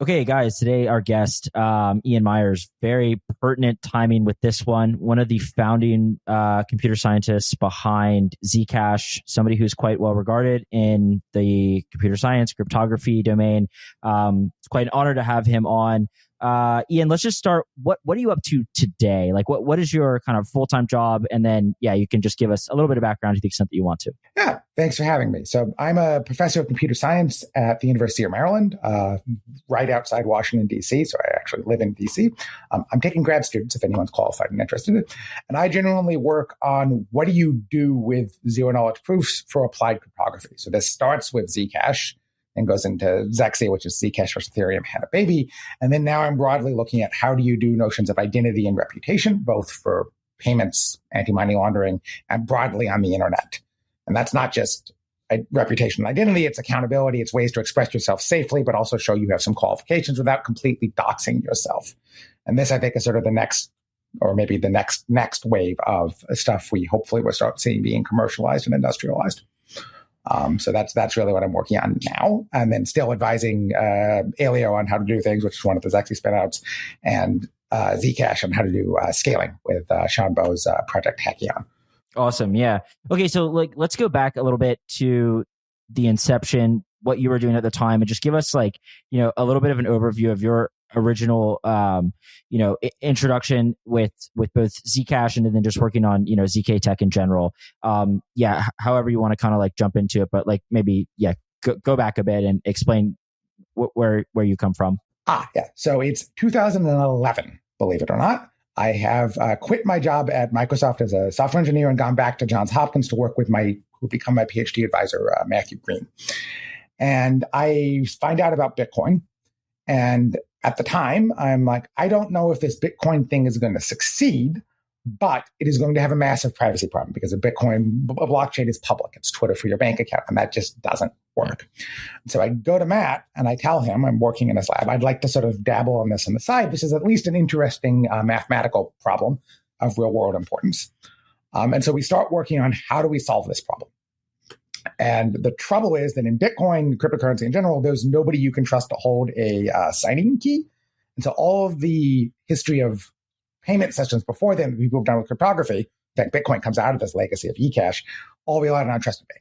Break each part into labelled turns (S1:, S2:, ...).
S1: Okay, guys, today our guest, Ian Miers, very pertinent timing with this one. One of the founding computer scientists behind Zcash, somebody who's quite well regarded in the computer science, cryptography domain. It's quite an honor to have him on. Ian, let's just start. What are you up to today? Like, what is your kind of full-time job? And then, you can just give us a little bit of background to the extent that you want to.
S2: Yeah, thanks for having me. So I'm a professor of computer science at the University of Maryland, right outside Washington, D.C. So I actually live in D.C. I'm taking grad students if anyone's qualified and interested. And I generally work on what do you do with zero-knowledge proofs for applied cryptography. So this starts with Zcash and goes into Zexi, which is Zcash versus Ethereum had a baby. And then now I'm broadly looking at how do you do notions of identity and reputation, both for payments, anti-money laundering, and broadly on the internet. And that's not just reputation and identity, it's accountability, it's ways to express yourself safely, but also show you have some qualifications without completely doxing yourself. And this, I think, is sort of the next, or maybe the next wave of stuff we hopefully will start seeing being commercialized and industrialized. So that's really what I'm working on now. And then still advising Alio on how to do things, which is one of the Zexi spinouts, and Zcash on how to do scaling with Sean Bowe's project Hackathon.
S1: Awesome. Yeah. Okay. So let's go back a little bit to the inception, what you were doing at the time, and just give us a little bit of an overview of your original, introduction with both Zcash and then just working on, ZK tech in general. However you want to kind of jump into it, but maybe, go back a bit and explain where you come from.
S2: So it's 2011, believe it or not. I have quit my job at Microsoft as a software engineer and gone back to Johns Hopkins to work with who become my PhD advisor, Matthew Green. And I find out about Bitcoin. And at the time, I'm like, I don't know if this Bitcoin thing is going to succeed, but it is going to have a massive privacy problem because a blockchain is public. It's Twitter for your bank account, and that just doesn't work. So I go to Matt and I tell him I'm working in his lab. I'd like to sort of dabble on this on the side. This is at least an interesting mathematical problem of real world importance. And so we start working on how do we solve this problem. And the trouble is that in Bitcoin, cryptocurrency in general, there's nobody you can trust to hold a signing key. And so all of the history of payment sessions before then that people have done with cryptography, in fact, Bitcoin comes out of this legacy of eCash, all relied on untrusted bank.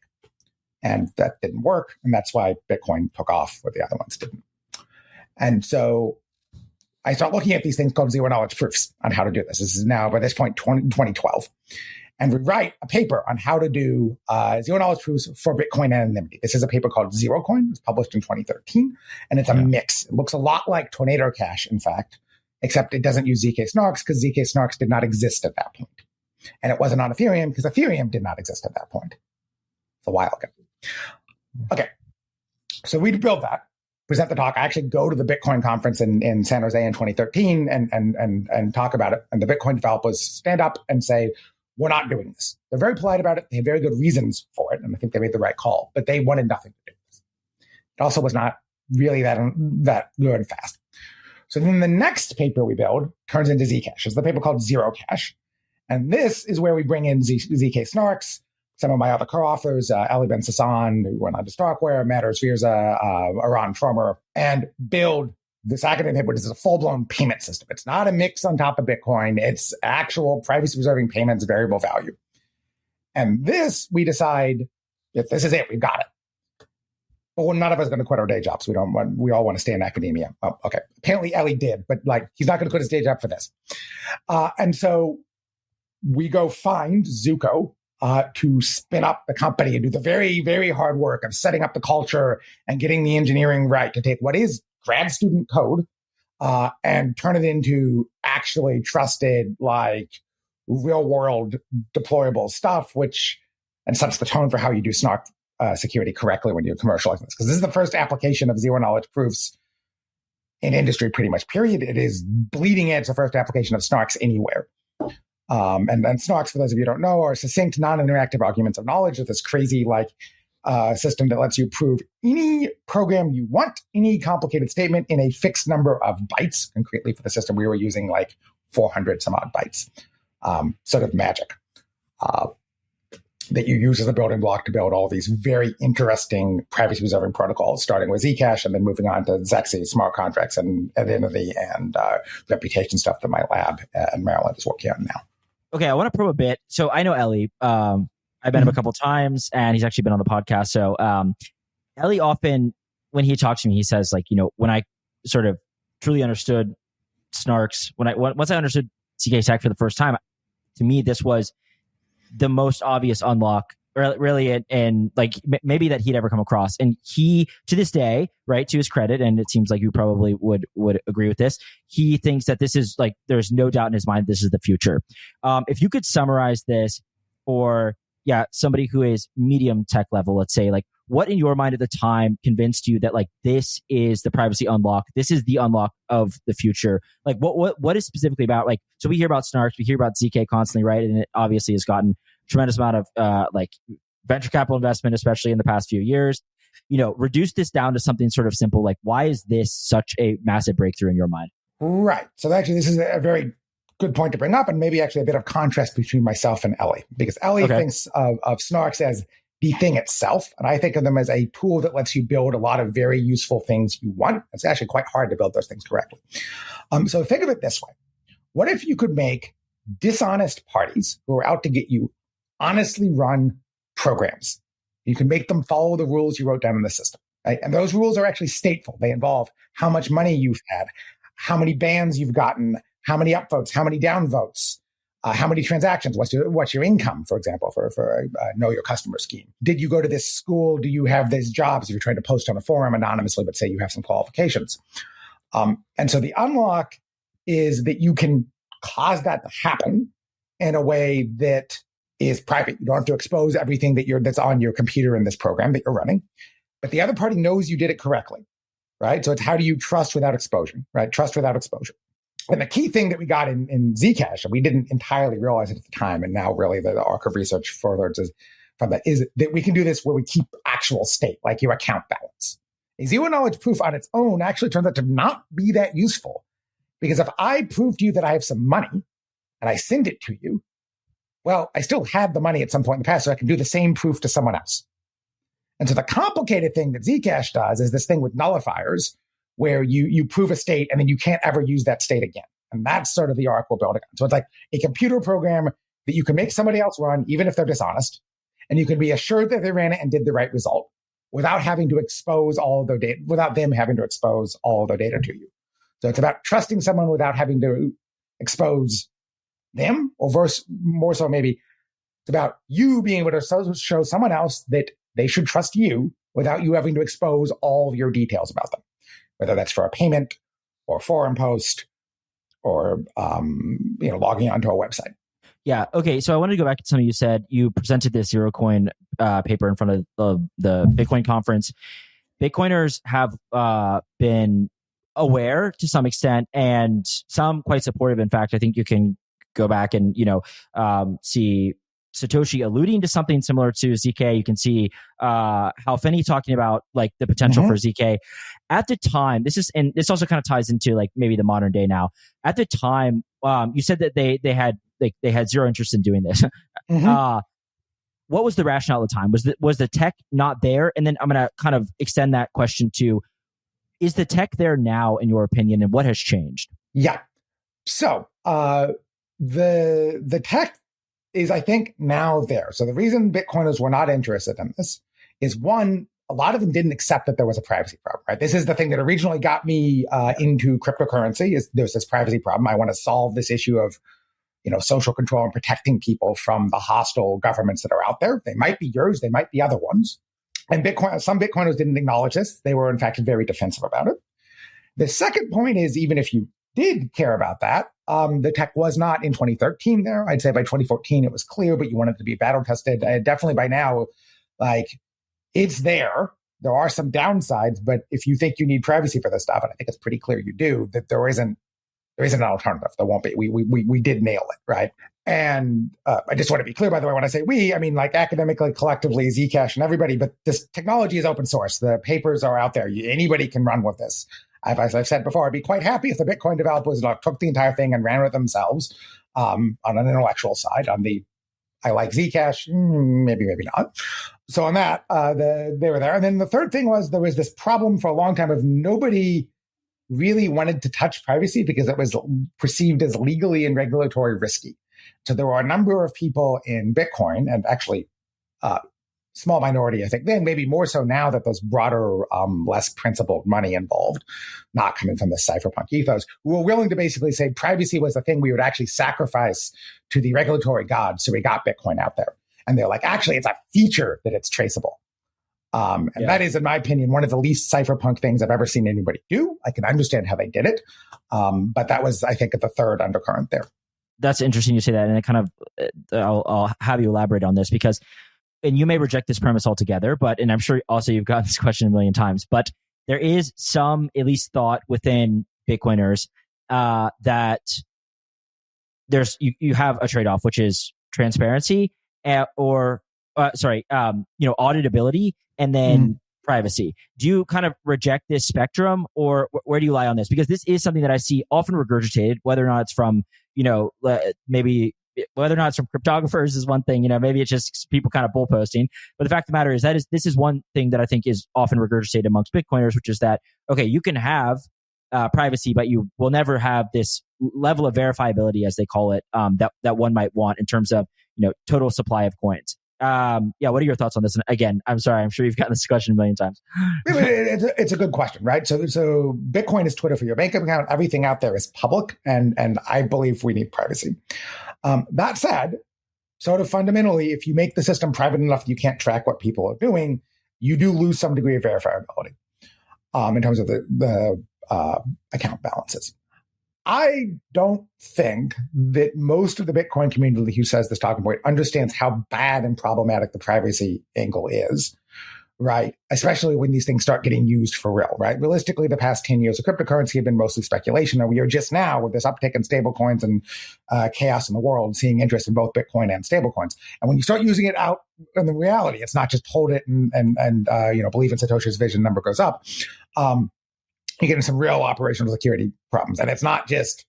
S2: And that didn't work. And that's why Bitcoin took off where the other ones didn't. And so I start looking at these things called zero-knowledge proofs on how to do this. This is now, by this point, 2012. And we write a paper on how to do zero-knowledge proofs for Bitcoin anonymity. This is a paper called ZeroCoin. It was published in 2013. And it's a mix. It looks a lot like Tornado Cash, in fact, except it doesn't use ZK SNARKs because ZK SNARKs did not exist at that point. And it wasn't on Ethereum because Ethereum did not exist at that point. It's a while ago. Okay. So we build that, present the talk. I actually go to the Bitcoin conference in San Jose in 2013 and talk about it. And the Bitcoin developers stand up and say, we're not doing this. They're very polite about it. They have very good reasons for it. And I think they made the right call, but they wanted nothing to do with this. It also was not really that good and fast. So then the next paper we build turns into Zcash. It's the paper called Zerocash. And this is where we bring in ZK SNARKs, some of my other co-authors, Ali Ben Sassan, who went on to Starkware, Matter Svirza, Aran Tromer, and build this academic paper, which is a full-blown payment system. It's not a mix on top of Bitcoin. It's actual privacy-preserving payments, variable value. And this, we decide, if this is it, we've got it. But none of us are going to quit our day jobs. We all want to stay in academia. Oh, okay. Apparently Ellie did, but he's not going to quit his day job for this. And so we go find Zuko to spin up the company and do the very, very hard work of setting up the culture and getting the engineering right to take what is grad student code and turn it into actually trusted, real world deployable stuff, and sets the tone for how you do SNARK security correctly when you're commercializing this. Because this is the first application of zero knowledge proofs in industry, pretty much, period. It is bleeding edge, the first application of SNARKs anywhere. And SNARKs, for those of you who don't know, are succinct, non-interactive arguments of knowledge with this crazy system that lets you prove any program you want, any complicated statement in a fixed number of bytes. Concretely for the system, we were using 400 some odd bytes, sort of magic. that you use as a building block to build all these very interesting privacy preserving protocols, starting with Zcash and then moving on to Zexy, smart contracts, and identity and reputation stuff that my lab in Maryland is working on now.
S1: Okay, I want to probe a bit. So I know Ellie. I've met him a couple of times, and he's actually been on the podcast. So Ellie often, when he talks to me, he says, like, when I sort of truly understood SNARKs, once I understood ZK Tech for the first time, to me, this was the most obvious unlock, really, and like maybe that he'd ever come across. And he, to this day, right, to his credit, and it seems like you probably would agree with this, he thinks that this is like, there's no doubt in his mind this is the future. If you could summarize this for somebody who is medium tech level, let's say, like, what in your mind at the time convinced you that like this is the privacy unlock, this is the unlock of the future? Like what is specifically about, like, so we hear about SNARKs, we hear about ZK constantly, right? And it obviously has gotten tremendous amount of like venture capital investment, especially in the past few years. Reduce this down to something sort of simple. Like, why is this such a massive breakthrough in your mind? Right.
S2: So actually, this is a very good point to bring up, and maybe actually a bit of contrast between myself and Ellie, because Ellie thinks of SNARKs as the thing itself, and I think of them as a tool that lets you build a lot of very useful things you want. It's actually quite hard to build those things correctly. So think of it this way. What if you could make dishonest parties who are out to get you honestly run programs? You can make them follow the rules you wrote down in the system, right? And those rules are actually stateful. They involve how much money you've had, how many bans you've gotten, how many upvotes, how many downvotes, how many transactions, what's your income, for example, for a know your customer scheme. Did you go to this school? Do you have these jobs? If you're trying to post on a forum anonymously, but say you have some qualifications. And so the unlock is that you can cause that to happen in a way that is private. You don't have to expose everything that's on your computer in this program that you're running, but the other party knows you did it correctly, right? So it's how do you trust without exposure, right? Trust without exposure. And the key thing that we got in Zcash, and we didn't entirely realize it at the time, and now really the arc of research furthers from that, is that we can do this where we keep actual state, like your account balance. A zero knowledge proof on its own actually turns out to not be that useful, because if I prove to you that I have some money and I send it to you, well, I still had the money at some point in the past, so I can do the same proof to someone else. And so the complicated thing that Zcash does is this thing with nullifiers, where you prove a state and then you can't ever use that state again. And that's sort of the arc we're building on. So it's like a computer program that you can make somebody else run, even if they're dishonest, and you can be assured that they ran it and did the right result without having to expose all of their data, without them having to expose all of their data to you. So it's about trusting someone without having to expose them, or more so maybe it's about you being able to show someone else that they should trust you without you having to expose all of your details about them, whether that's for a payment or a forum post or logging onto a website.
S1: Yeah. Okay. So I wanted to go back to something you said. You presented this zero coin paper in front of the Bitcoin conference. Bitcoiners have been aware to some extent, and some quite supportive. In fact, I think you can go back and see Satoshi alluding to something similar to ZK. You can see Hal Finney talking about like the potential for ZK. At the time, this also kind of ties into like maybe the modern day now. At the time, you said that they had zero interest in doing this. What was the rationale at the time? Was the tech not there? And then I'm going to kind of extend that question to, is the tech there now, in your opinion, and what has changed?
S2: Yeah. So the tech is, I think, now there. So the reason Bitcoiners were not interested in this is, one, a lot of them didn't accept that there was a privacy problem, right? This is the thing that originally got me into cryptocurrency, is there's this privacy problem. I want to solve this issue of, social control and protecting people from the hostile governments that are out there. They might be yours, they might be other ones. And some Bitcoiners didn't acknowledge this. They were, in fact, very defensive about it. The second point is, even if you did care about that, the tech was not in 2013 there. I'd say by 2014 it was clear, but you wanted it to be battle tested. Definitely by now, like, it's there. There are some downsides, but if you think you need privacy for this stuff, and I think it's pretty clear you do, that there isn't an alternative. There won't be. We did nail it, right? And I just want to be clear, by the way, when I say we, I mean like academically, collectively, Zcash and everybody, but this technology is open source. The papers are out there. Anybody can run with this. As I've said before, I'd be quite happy if the Bitcoin developers took the entire thing and ran with it themselves on an intellectual side. On the I like Zcash, maybe not. So on that, they were there. And then the third thing was there was this problem for a long time of nobody really wanted to touch privacy because it was perceived as legally and regulatory risky. So there were a number of people in Bitcoin, and actually small minority, I think, then maybe more so now that there's broader, less principled money involved, not coming from the cypherpunk ethos, who were willing to basically say privacy was the thing we would actually sacrifice to the regulatory gods. So we got Bitcoin out there. And they're like, actually, it's a feature that it's traceable. That is, in my opinion, one of the least cypherpunk things I've ever seen anybody do. I can understand how they did it. But that was, I think, the third undercurrent there.
S1: That's interesting you say that. And it kind of, I'll have you elaborate on this because, and you may reject this premise altogether, and I'm sure also you've gotten this question a million times, but there is some, at least thought within Bitcoiners, that you have a trade-off, which is transparency auditability and then privacy. Do you kind of reject this spectrum, or where do you lie on this? Because this is something that I see often regurgitated, whether or not it's from, maybe whether or not it's from cryptographers is one thing, maybe it's just people kind of bull posting. But the fact of the matter is this is one thing that I think is often regurgitated amongst Bitcoiners, which is that, okay, you can have privacy, but you will never have this level of verifiability, as they call it, that one might want in terms of, total supply of coins. What are your thoughts on this? And again, I'm sorry, I'm sure you've gotten this question a million times.
S2: It's a good question, right? So Bitcoin is Twitter for your bank account. Everything out there is public, and I believe we need privacy. That said, sort of fundamentally, if you make the system private enough that you can't track what people are doing, you do lose some degree of verifiability in terms of the account balances. I don't think that most of the Bitcoin community who says this talking point understands how bad and problematic the privacy angle is, right? Especially when these things start getting used for real, right? Realistically, the past 10 years of cryptocurrency have been mostly speculation, and we are just now, with this uptick in stablecoins and chaos in the world, seeing interest in both Bitcoin and stablecoins. And when you start using it out in the reality, it's not just hold it and believe in Satoshi's vision, number goes up. You get into some real operational security problems. And it's not just,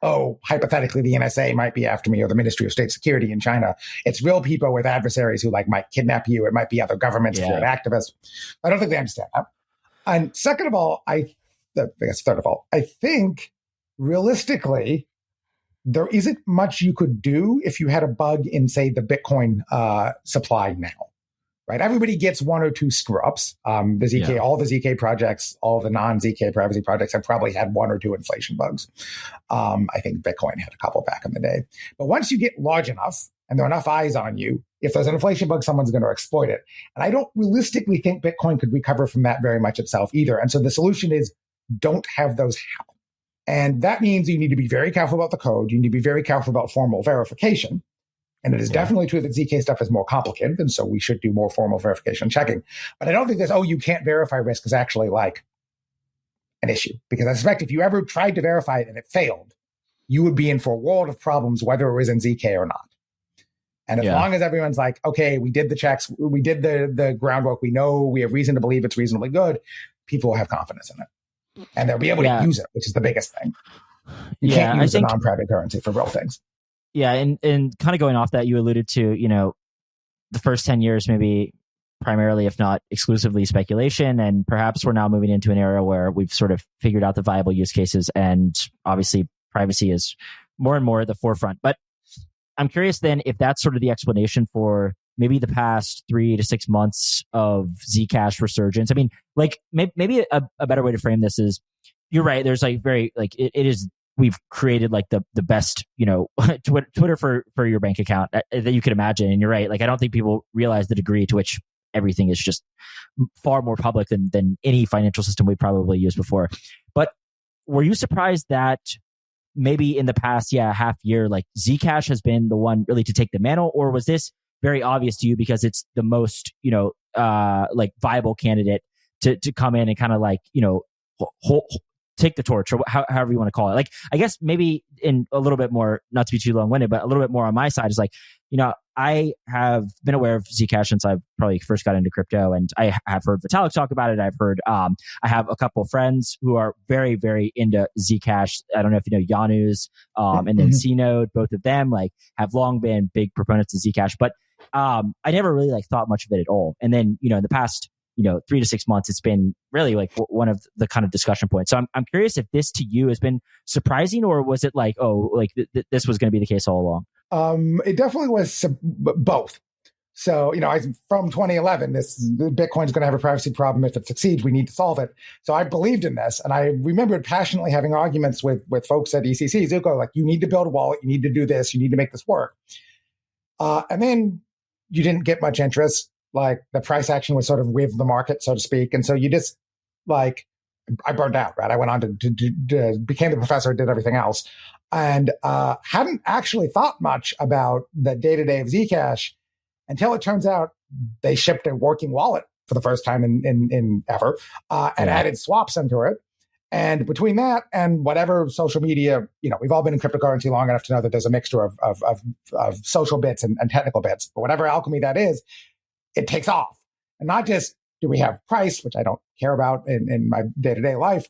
S2: hypothetically, the NSA might be after me or the Ministry of State Security in China. It's real people with adversaries who might kidnap you. It might be other governments if you're an activist. I don't think they understand that. And second of all, third of all, I think realistically, there isn't much you could do if you had a bug in, say, the Bitcoin supply now. Right, everybody gets one or two screw-ups. All the Zk projects, all the non-Zk privacy projects have probably had one or two inflation bugs. I think Bitcoin had a couple back in the day. But once you get large enough and there are enough eyes on you, if there's an inflation bug, someone's going to exploit it. And I don't realistically think Bitcoin could recover from that very much itself either. And so the solution is don't have those happen. And that means you need to be very careful about the code. You need to be very careful about formal verification. And it is definitely true that Zk stuff is more complicated, and so we should do more formal verification checking. But I don't think this, you can't verify risk is actually an issue. Because I suspect if you ever tried to verify it and it failed, you would be in for a world of problems, whether it was in Zk or not. And as long as everyone's like, okay, we did the checks, we did the groundwork, we know, we have reason to believe it's reasonably good, people will have confidence in it. And they'll be able to use it, which is the biggest thing. You can't use a non-private currency for real things.
S1: Yeah, and kind of going off that, you alluded to, the first 10 years maybe primarily, if not exclusively, speculation, and perhaps we're now moving into an era where we've sort of figured out the viable use cases, and obviously privacy is more and more at the forefront. But I'm curious then if that's sort of the explanation for maybe the past 3 to 6 months of Zcash resurgence. I mean, maybe a better way to frame this is, you're right, there's it is, we've created the best, Twitter for your bank account that you could imagine. And you're right. I don't think people realize the degree to which everything is just far more public than any financial system we probably used before. But were you surprised that maybe in the past, half year, Zcash has been the one really to take the mantle, or was this very obvious to you because it's the most, viable candidate to come in and kind of take the torch, or however you want to call it. Like, I guess maybe in a little bit more, not to be too long-winded, but a little bit more on my side is like, I have been aware of Zcash since I probably first got into crypto, and I have heard Vitalik talk about it. I've heard, I have a couple of friends who are very, very into Zcash. I don't know if you know Janus, and then C-Node, both of them like have long been big proponents of Zcash, but I never really like thought much of it at all. And then, in the past, 3 to 6 months, it's been really like one of the kind of discussion points. So I'm curious if this to you has been surprising, or was it like, this was going to be the case all along?
S2: It definitely was both. So, from 2011, Bitcoin's going to have a privacy problem. If it succeeds, we need to solve it. So I believed in this. And I remembered passionately having arguments with folks at ECC, Zuko, like, you need to build a wallet. You need to do this. You need to make this work. And then you didn't get much interest. Like, the price action was sort of with the market, so to speak. And so you just, like, I burned out, right? I went on to became the professor, did everything else. And hadn't actually thought much about the day-to-day of Zcash until it turns out they shipped a working wallet for the first time in ever, and added swaps into it. And between that and whatever social media, we've all been in cryptocurrency long enough to know that there's a mixture of social bits and technical bits. But whatever alchemy that is, it takes off. And not just do we have price, which I don't care about in my day-to-day life.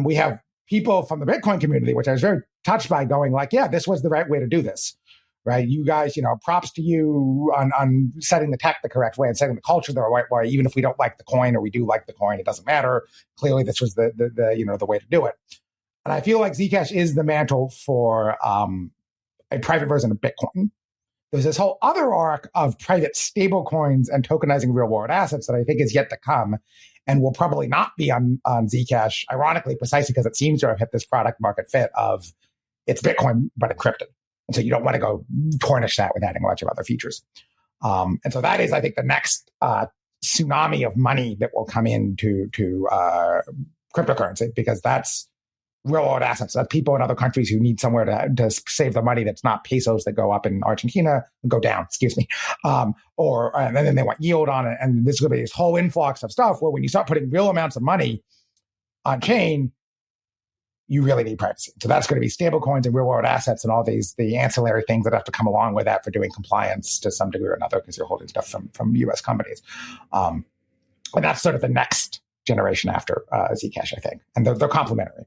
S2: We have people from the Bitcoin community, which I was very touched by, going like, yeah, this was the right way to do this, right? You guys, props to you on setting the tech the correct way and setting the culture the right way. Even if we don't like the coin, or we do like the coin, it doesn't matter. Clearly, this was the way to do it. And I feel like Zcash is the mantle for a private version of Bitcoin. There's this whole other arc of private stablecoins and tokenizing real-world assets that I think is yet to come, and will probably not be on Zcash, ironically, precisely because it seems to have hit this product market fit of it's Bitcoin, but encrypted. And so you don't want to go tarnish that with adding a bunch of other features. And so that is, I think, the next tsunami of money that will come into cryptocurrency, because that's real-world assets. That's people in other countries who need somewhere to save the money that's not pesos that go up in Argentina, go down, excuse me. And then they want yield on it. And there's going to be this whole influx of stuff where when you start putting real amounts of money on chain, you really need privacy. So that's going to be stable coins and real-world assets and all the ancillary things that have to come along with that for doing compliance to some degree or another, because you're holding stuff from U.S. companies. And that's sort of the next generation after Zcash, I think. And they're complementary.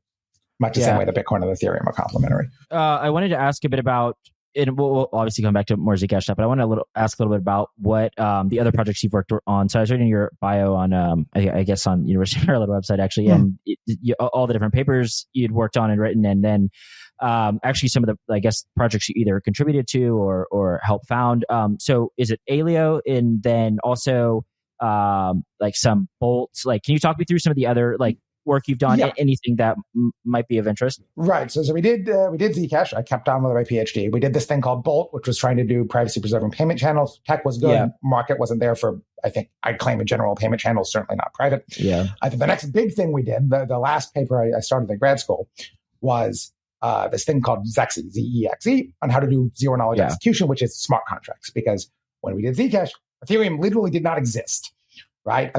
S2: Much the same way that Bitcoin and Ethereum are complementary. I wanted to ask a bit about, and we'll obviously come back to more Zcash stuff, but I want to ask a little bit about what the other projects you've worked on. So I was reading your bio on, I guess on University of Maryland website, actually, and all the different papers you'd worked on and written, and then actually some of the, I guess, projects you either contributed to or helped found. So is it Alio, and then also like some bolts? Like, can you talk me through some of the other work you've done, anything that might be of interest? Right. So we did Zcash. I kept on with my PhD. We did this thing called Bolt, which was trying to do privacy preserving payment channels. Tech was good. Yeah. Market wasn't there for, I think, I'd claim a general payment channel, certainly not private.
S1: Yeah.
S2: I think the next big thing we did, the last paper I started in grad school, was this thing called Zexe, Z-E-X-E, on how to do zero knowledge execution, which is smart contracts. Because when we did Zcash, Ethereum literally did not exist, right?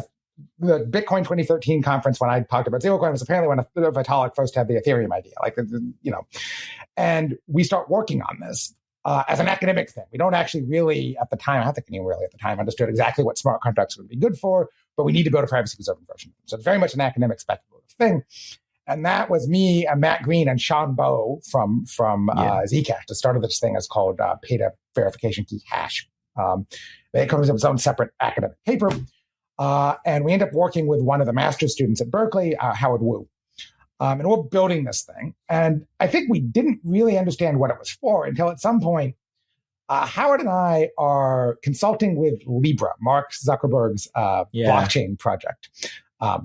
S2: The Bitcoin 2013 conference, when I talked about Stablecoin, was apparently when Vitalik first had the Ethereum idea, and we start working on this as an academic thing. We don't actually really at the time, I don't think anyone really at the time understood exactly what smart contracts would be good for, but we need to build a privacy preserving version. So it's very much an academic speculative thing. And that was me and Matt Green and Sean Bowe from Zcash. The start of this thing is called Peta Verification Key Hash. It comes up with its own separate academic paper. And we end up working with one of the master's students at Berkeley, Howard Wu. And we're building this thing. And I think we didn't really understand what it was for until at some point, Howard and I are consulting with Libra, Mark Zuckerberg's blockchain project.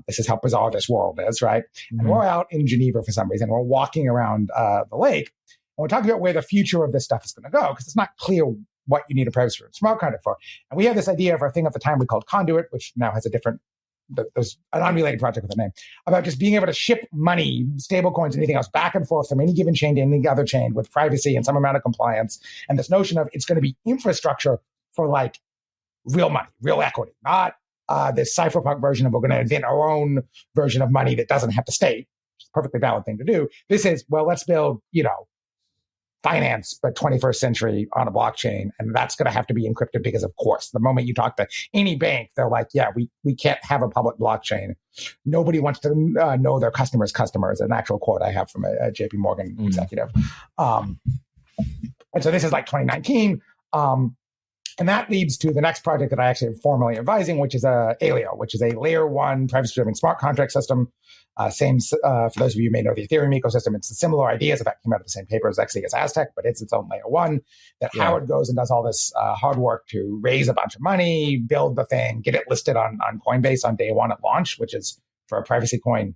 S2: This is how bizarre this world is, right? Mm-hmm. And we're out in Geneva for some reason. We're walking around the lake. And we're talking about where the future of this stuff is going to go, because it's not clear what you need a privacy smart contract for. And we had this idea of our thing at the time we called Conduit, which now has there's an unrelated project with a name, about just being able to ship money, stable coins, anything else back and forth from any given chain to any other chain with privacy and some amount of compliance. And this notion of it's going to be infrastructure for like real money, real equity, not this cypherpunk version of we're going to invent our own version of money that doesn't have to state. perfectly valid thing to do. This is, well, let's build, finance, but 21st century on a blockchain. And that's going to have to be encrypted because, of course, the moment you talk to any bank, they're like, yeah, we can't have a public blockchain. Nobody wants to know their customers' customers. An actual quote I have from a JP Morgan executive. And so this is like 2019. And that leads to the next project that I actually am formally advising, which is Aleo, which is a layer one privacy-preserving smart contract system. For those of you who may know the Ethereum ecosystem, it's a similar ideas. In fact, came out of the same paper as actually as Aztec, but it's its own layer one. Howard goes and does all this hard work to raise a bunch of money, build the thing, get it listed on Coinbase on day one at launch, which is for a privacy coin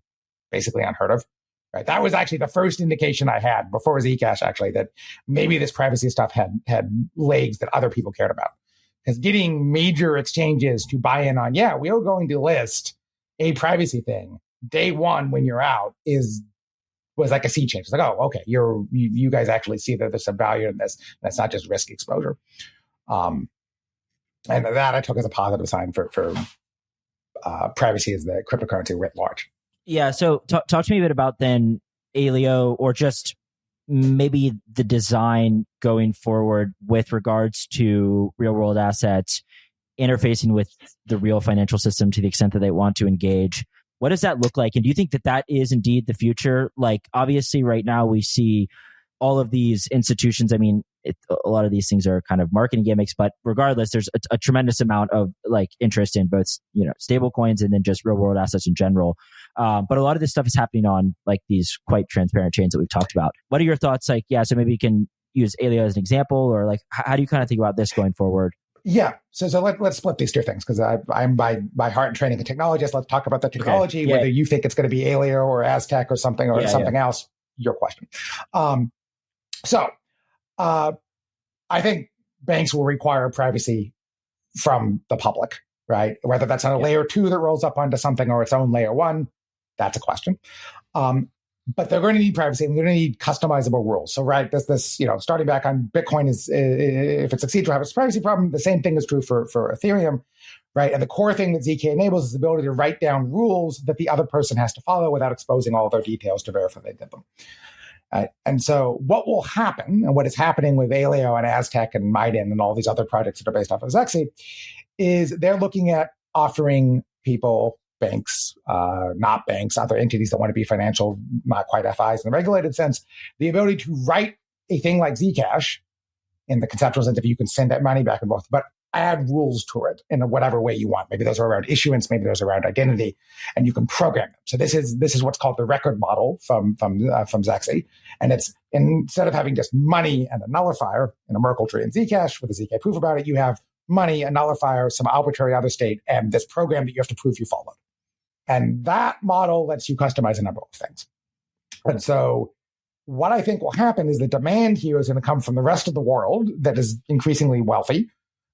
S2: basically unheard of. Right. That was actually the first indication I had before Zcash, actually, that maybe this privacy stuff had legs that other people cared about. Because getting major exchanges to buy in on, we are going to list a privacy thing day one when you're out was like a sea change. It's like, oh, okay, you guys actually see that there's some value in this. That's not just risk exposure. And that I took as a positive sign for privacy as the cryptocurrency writ large.
S1: Yeah. So talk to me a bit about then Aleo, or just maybe the design going forward with regards to real world assets interfacing with the real financial system to the extent that they want to engage. What does that look like? And do you think that is indeed the future? Like, obviously right now we see all of these institutions. I mean, a lot of these things are kind of marketing gimmicks, but regardless, there's a tremendous amount of like interest in both, stable coins and then just real world assets in general. But a lot of this stuff is happening on like these quite transparent chains that we've talked about. What are your thoughts? Like, so maybe you can use Aleo as an example, or like, how do you kind of think about this going forward?
S2: Yeah. So let's split these two things, because I'm by heart and training a technologist. Let's talk about the technology, whether you think it's going to be Aleo or Aztec or something else, your question. I think banks will require privacy from the public, right? Whether that's on a layer two that rolls up onto something or its own layer one, that's a question. But they're going to need privacy, and they're going to need customizable rules. So, right, this starting back on Bitcoin is, if it succeeds to have its privacy problem, the same thing is true for Ethereum, right? And the core thing that ZK enables is the ability to write down rules that the other person has to follow without exposing all of their details to verify they did them. And so what will happen, and what is happening with Aleo and Aztec and Miden and all these other projects that are based off of Zexy, is they're looking at offering people, banks, not banks, other entities that want to be financial, not quite FIs in the regulated sense, the ability to write a thing like Zcash in the conceptual sense, if you can send that money back and forth, but add rules to it in whatever way you want. Maybe those are around issuance, maybe those are around identity, and you can program them. So this is what's called the record model from Zexy. And it's, instead of having just money and a nullifier in a Merkle tree in Zcash with a ZK proof about it, you have money, a nullifier, some arbitrary other state, and this program that you have to prove you followed. And that model lets you customize a number of things. And so what I think will happen is the demand here is going to come from the rest of the world that is increasingly wealthy,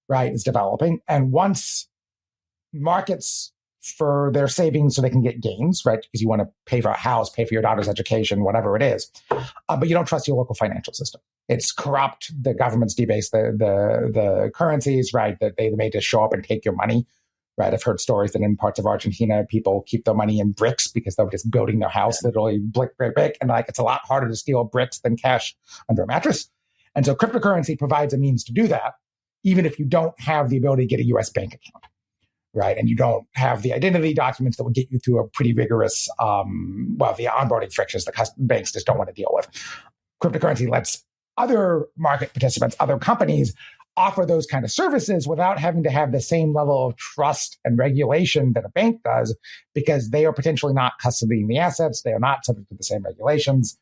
S2: right, is developing. And once markets for their savings so they can get gains, right, because you want to pay for a house, pay for your daughter's education, whatever it is, but you don't trust your local financial system. It's corrupt. The governments debase the currencies, right, that they may just show up and take your money, right? I've heard stories that in parts of Argentina, people keep their money in bricks because they're just building their house literally brick. And like, it's a lot harder to steal bricks than cash under a mattress. And so cryptocurrency provides a means to do that, even if you don't have the ability to get a US bank account, right? And you don't have the identity documents that will get you through a pretty rigorous, the onboarding frictions that banks just don't want to deal with. Cryptocurrency lets other market participants, other companies, offer those kind of services without having to have the same level of trust and regulation that a bank does, because they are potentially not custodying the assets. They are not subject to the same regulations.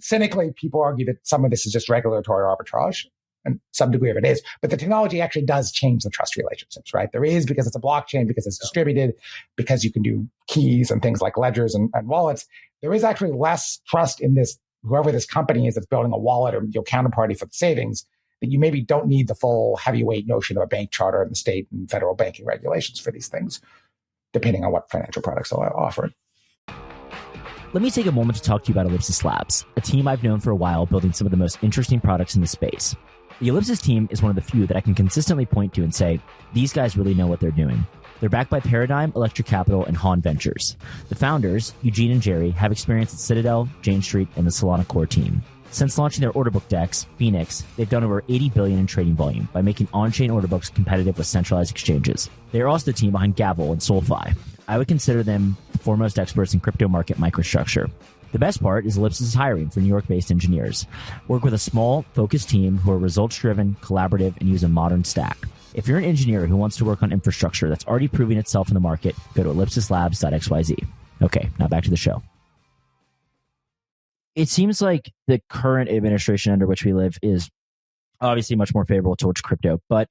S2: Cynically, people argue that some of this is just regulatory arbitrage, and some degree of it is, but the technology actually does change the trust relationships, right? There is, because it's a blockchain, because it's distributed, because you can do keys and things like ledgers and wallets. There is actually less trust in this, whoever this company is that's building a wallet or your counterparty for the savings, that you maybe don't need the full heavyweight notion of a bank charter and the state and federal banking regulations for these things, depending on what financial products they'll offer.
S1: Let me take a moment to talk to you about Ellipsis Labs, a team I've known for a while building some of the most interesting products in the space. The Ellipsis team is one of the few that I can consistently point to and say, these guys really know what they're doing. They're backed by Paradigm, Electric Capital, and Hahn Ventures. The founders, Eugene and Jerry, have experience at Citadel, Jane Street, and the Solana core team. Since launching their order book DEX, Phoenix, they've done over $80 billion in trading volume by making on-chain order books competitive with centralized exchanges. They are also the team behind Gavel and SolFi. I would consider them the foremost experts in crypto market microstructure. The best part is Ellipsis is hiring for New York-based engineers. Work with a small, focused team who are results-driven, collaborative, and use a modern stack. If you're an engineer who wants to work on infrastructure that's already proving itself in the market, go to ellipsislabs.xyz. Okay, now back to the show. It seems like the current administration under which we live is obviously much more favorable towards crypto, but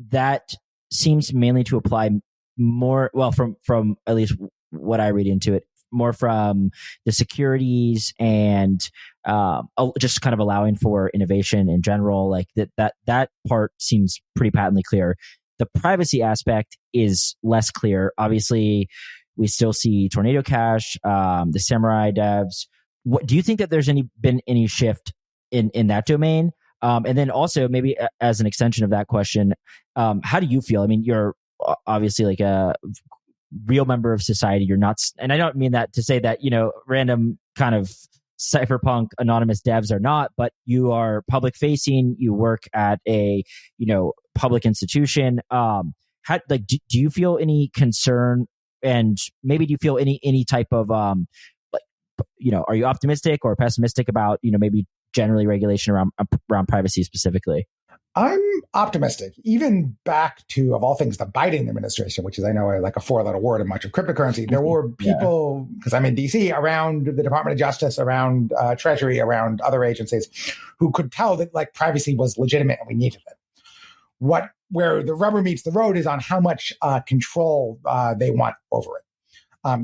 S1: that seems mainly to apply more, well, from at least what I read into it, more from the securities and just kind of allowing for innovation in general. Like that part seems pretty patently clear. The privacy aspect is less clear. Obviously, we still see Tornado Cash, the Samurai devs. What do you think that there's been any shift in that domain? And then also maybe as an extension of that question, how do you feel? I mean, you're obviously like a real member of society. You're not, and I don't mean that to say that, random kind of cypherpunk anonymous devs are not, but you are public facing, you work at a, public institution. Do you feel any concern, and maybe do you feel any type of, are you optimistic or pessimistic about, maybe generally regulation around privacy specifically?
S2: I'm optimistic, even back to, of all things, the Biden administration, which is, I know, like a four-letter word in much of cryptocurrency. There were people, because I'm in DC, around the Department of Justice, around Treasury, around other agencies, who could tell that like privacy was legitimate and we needed it. Where the rubber meets the road is on how much control they want over it.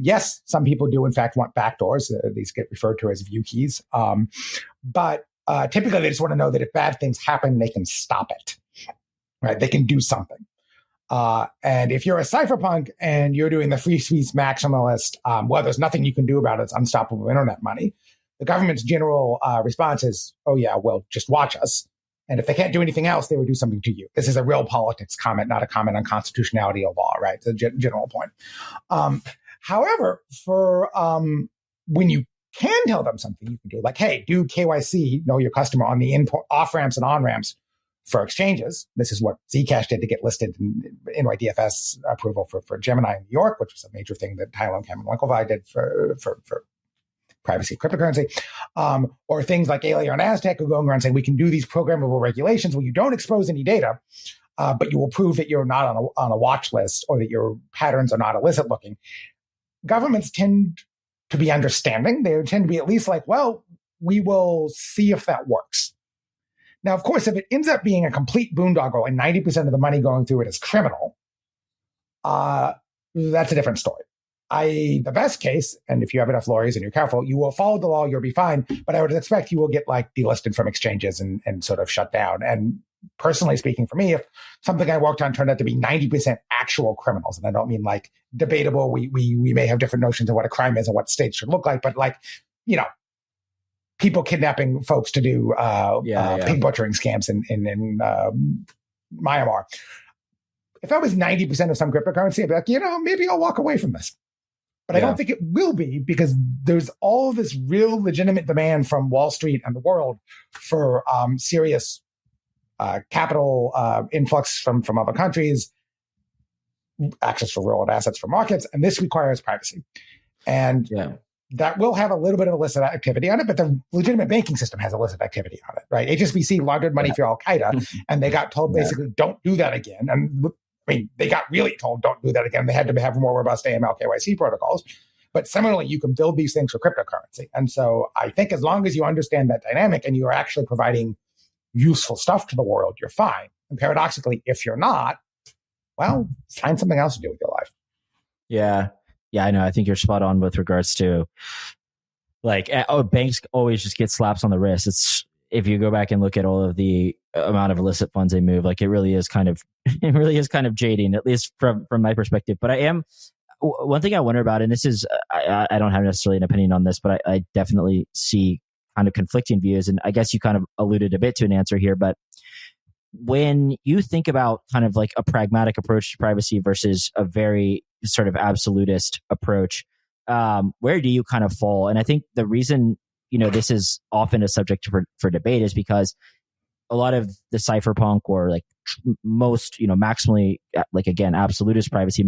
S2: Yes, some people do, in fact, want backdoors. These get referred to as view keys. But typically, they just want to know that if bad things happen, they can stop it, right? They can do something. And if you're a cypherpunk and you're doing the free speech maximalist, well, there's nothing you can do about it. It's unstoppable internet money. The government's general response is, oh, yeah, well, just watch us. And if they can't do anything else, they will do something to you. This is a real politics comment, not a comment on constitutionality of law, right? It's a general point. However, for when you can tell them something you can do, like, hey, do KYC, know your customer, on the off ramps and on ramps for exchanges. This is what Zcash did to get listed in NYDFS approval for Gemini in New York, which was a major thing that Tyler and Cameron Winklevi did for privacy of cryptocurrency. Or things like Alien or NASDAQ are going around saying we can do these programmable regulations where you don't expose any data, but you will prove that you're not on a watch list or that your patterns are not illicit looking. Governments tend to be understanding. They tend to be at least like, well, we will see if that works. Now, of course, if it ends up being a complete boondoggle and 90% of the money going through it is criminal, that's a different story. The best case, and if you have enough lawyers and you're careful, you will follow the law, you'll be fine. But I would expect you will get like delisted from exchanges and sort of shut down. And personally speaking, for me, if something I worked on turned out to be 90% actual criminals, and I don't mean like debatable, we may have different notions of what a crime is and what states should look like, but like, people kidnapping folks to do pig butchering scams in Myanmar. If that was 90% of some cryptocurrency, I'd be like, maybe I'll walk away from this. But I don't think it will be, because there's all this real legitimate demand from Wall Street and the world for serious capital influx from other countries, access for real-world assets for markets, and this requires privacy. And that will have a little bit of illicit activity on it, but the legitimate banking system has illicit activity on it, right? HSBC laundered money for Al-Qaeda, and they got told basically, don't do that again. And I mean, they got really told, don't do that again. They had to have more robust AML KYC protocols. But similarly, you can build these things for cryptocurrency. And so I think as long as you understand that dynamic and you are actually providing useful stuff to the world, you're fine. And paradoxically, if you're not, well, find something else to do with your life.
S1: Yeah. Yeah, I know. I think you're spot on with regards to like, banks always just get slaps on the wrist. It's, if you go back and look at all of the amount of illicit funds they move, like it really is kind of jading, at least from my perspective. But one thing I wonder about, and this is, I don't have necessarily an opinion on this, but I definitely see kind of conflicting views. And I guess you kind of alluded a bit to an answer here, but when you think about kind of like a pragmatic approach to privacy versus a very sort of absolutist approach, where do you kind of fall? And I think the reason, this is often a subject for debate is because a lot of the cypherpunk or like most, maximally, like again, absolutist privacy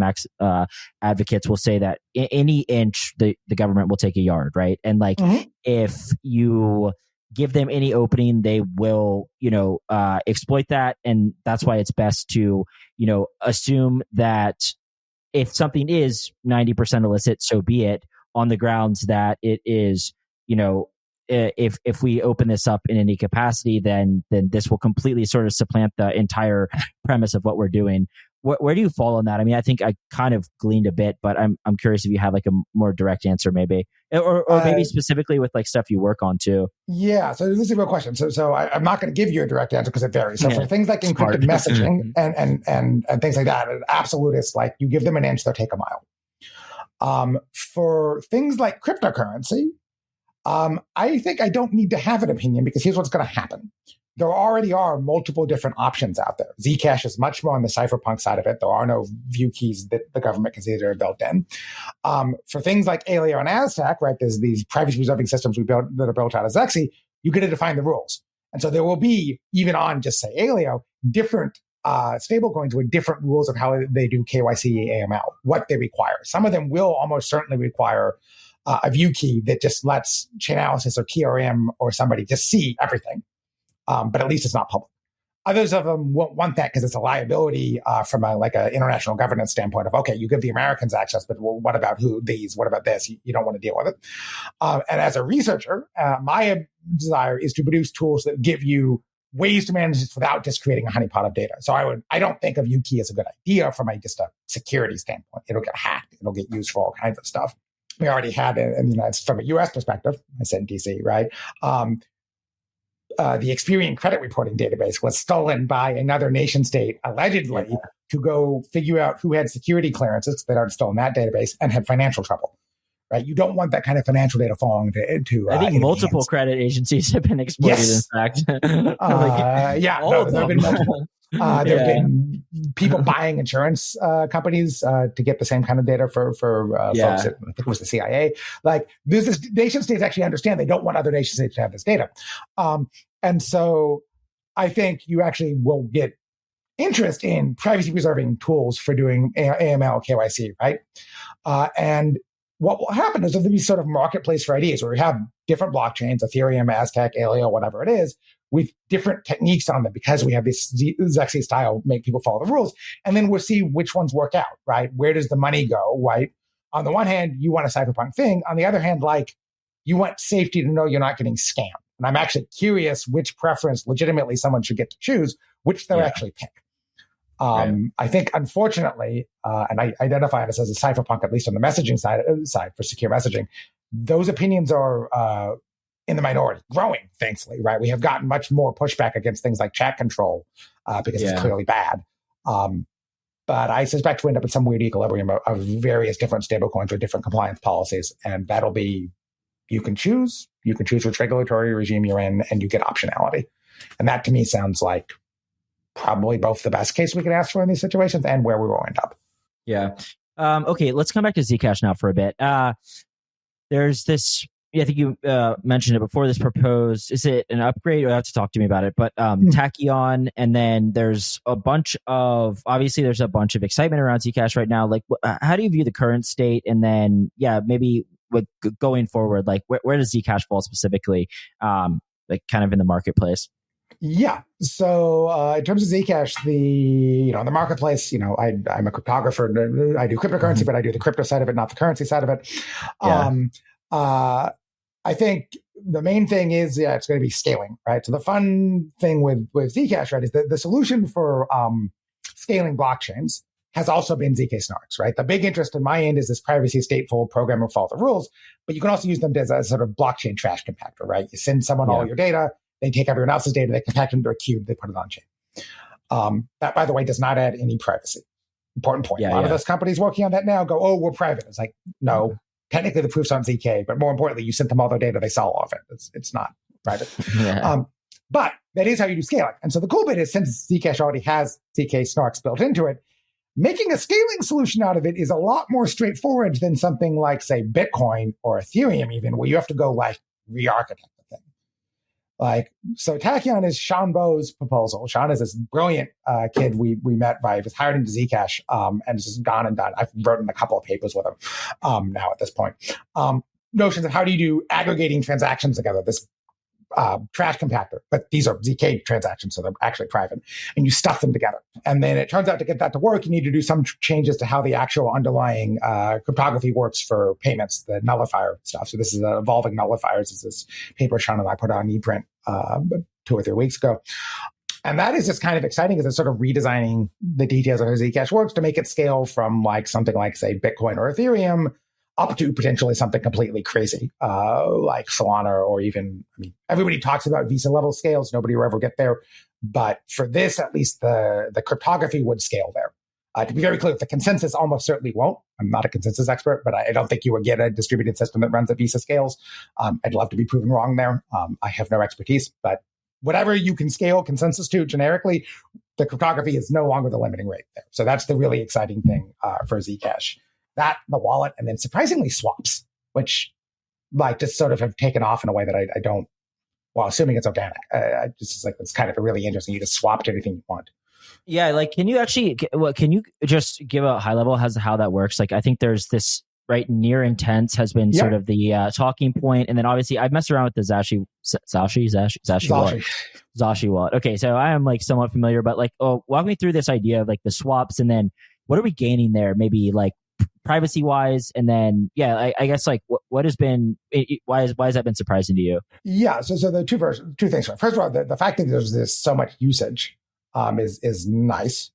S1: advocates will say that any inch the government will take a yard, right? And like if you give them any opening, they will, exploit that. And that's why it's best to, assume that if something is 90% illicit, so be it, on the grounds that it is, if we open this up in any capacity, then this will completely sort of supplant the entire premise of what we're doing. Where do you fall on that? I mean, I think I kind of gleaned a bit, but I'm curious if you have like a more direct answer, maybe, or maybe specifically with like stuff you work on too.
S2: Yeah, so this is a real question. So I'm not going to give you a direct answer because it varies. So for things like encrypted messaging and things like that, absolutists, like you give them an inch, they'll take a mile. For things like cryptocurrency, I think I don't need to have an opinion because here's what's going to happen. There already are multiple different options out there. Zcash is much more on the cypherpunk side of it. There are no view keys that the government can see that are built in. For things like Aleo and Aztec, right, there's these privacy preserving systems that are built out of Zexy, you get to define the rules. And so there will be, even on just say Aleo, different stablecoins with different rules of how they do KYC, AML, what they require. Some of them will almost certainly require a view key that just lets Chainalysis or TRM or somebody just see everything. But at least it's not public. Others of them won't want that because it's a liability from an international governance standpoint of, okay, you give the Americans access, but what about these? What about this? You don't want to deal with it. And as a researcher, my desire is to produce tools that give you ways to manage this without just creating a honeypot of data. So I don't think of YuKey as a good idea from just a security standpoint. It'll get hacked. It'll get used for all kinds of stuff. We already had it in the United States from a U.S. perspective. I said DC, right? The Experian credit reporting database was stolen by another nation state, allegedly, to go figure out who had security clearances that had stolen that database and had financial trouble. Right? You don't want that kind of financial data falling into.
S1: I think multiple credit agencies have been exploited.
S2: Yes.
S1: In fact,
S2: there have been multiple. There have been people buying insurance companies to get the same kind of data for folks at, I think it was the CIA. Like, nation states actually understand they don't want other nation states to have this data. And so I think you actually will get interest in privacy preserving tools for doing AML, KYC, right? And what will happen is there'll be sort of marketplace for ideas where we have different blockchains, Ethereum, Aztec, Aleo, whatever it is, with different techniques on them because we have this Zexy style, make people follow the rules. And then we'll see which ones work out, right? Where does the money go, right? On the one hand, you want a cypherpunk thing. On the other hand, like, you want safety to know you're not getting scammed. And I'm actually curious which preference legitimately someone should get to choose, which they'll actually pick. I think, unfortunately, and I identify this as a cypherpunk, at least on the messaging side for secure messaging, those opinions are in the minority, growing, thankfully, right? We have gotten much more pushback against things like chat control because it's clearly bad. But I suspect we end up in some weird equilibrium of various different stablecoins with different compliance policies. And that'll be, you can choose which regulatory regime you're in, and you get optionality. And that to me sounds like probably both the best case we could ask for in these situations and where we will end up.
S1: Yeah. Okay, let's come back to Zcash now for a bit. There's this, I think you mentioned it before, this proposed, is it an upgrade? You'll have to talk to me about it, but Tachyon, and then there's a bunch of excitement around Zcash right now. Like, how do you view the current state? And then, maybe going forward, like where does Zcash fall specifically, like kind of in the marketplace?
S2: Yeah. So in terms of Zcash, the marketplace, I'm a cryptographer. I do cryptocurrency, but I do the crypto side of it, not the currency side of it. I think the main thing is, it's going to be scaling, right? So the fun thing with Zcash, right, is that the solution for scaling blockchains has also been ZK SNARKs, right? The big interest in my end is this privacy stateful programmer follow the rules, but you can also use them as a sort of blockchain trash compactor, right? You send someone all your data, they take everyone else's data, they compact it into a cube, they put it on chain. That, by the way, does not add any privacy. Important point. A lot of those companies working on that now go, oh, we're private. It's like, no, technically the proof's on ZK, but more importantly, you sent them all their data, they saw all of it. It's not private. But that is how you do scaling. And so the cool bit is, since Zcash already has ZK SNARKs built into it, making a scaling solution out of it is a lot more straightforward than something like, say, Bitcoin or Ethereum even, where you have to go like re-architect the thing. Like, so Tachyon is Sean Bo's proposal. Sean is this brilliant kid we met by, he was hired into Zcash and has just gone and done. I've written a couple of papers with him now at this point. Notions of how do you do aggregating transactions together, this trash compactor, but these are ZK transactions, so they're actually private, and you stuff them together. And then it turns out to get that to work, you need to do some changes to how the actual underlying cryptography works for payments, the nullifier stuff. So this is evolving nullifiers. Is this paper Sean and I put on ePrint 2 or 3 weeks ago. And that is just kind of exciting because it's sort of redesigning the details of how Zcash works to make it scale from like something like, say, Bitcoin or Ethereum up to potentially something completely crazy, like Solana, or even, I mean, everybody talks about Visa level scales. Nobody will ever get there. But for this, at least the cryptography would scale there. To be very clear, the consensus almost certainly won't. I'm not a consensus expert, but I don't think you would get a distributed system that runs at Visa scales. I'd love to be proven wrong there. I have no expertise, but whatever you can scale consensus to generically, the cryptography is no longer the limiting rate there. So that's the really exciting thing for Zcash. That, the wallet, and then surprisingly swaps, which like just sort of have taken off in a way that I don't, well, assuming it's organic. Just like, it's kind of a really interesting, you just swap to anything you want.
S1: Yeah, like can you just give a high level as to how that works? Like I think there's this, right, near intense has been sort of the talking point, and then obviously I've messed around with the Zashi wallet. Okay, so I am like somewhat familiar, but like, walk me through this idea of like the swaps, and then what are we gaining there? Maybe like privacy wise, and then I guess like what has been, why has that been surprising to you?
S2: Yeah, so the two things. First of all, the fact that there's this so much usage is nice.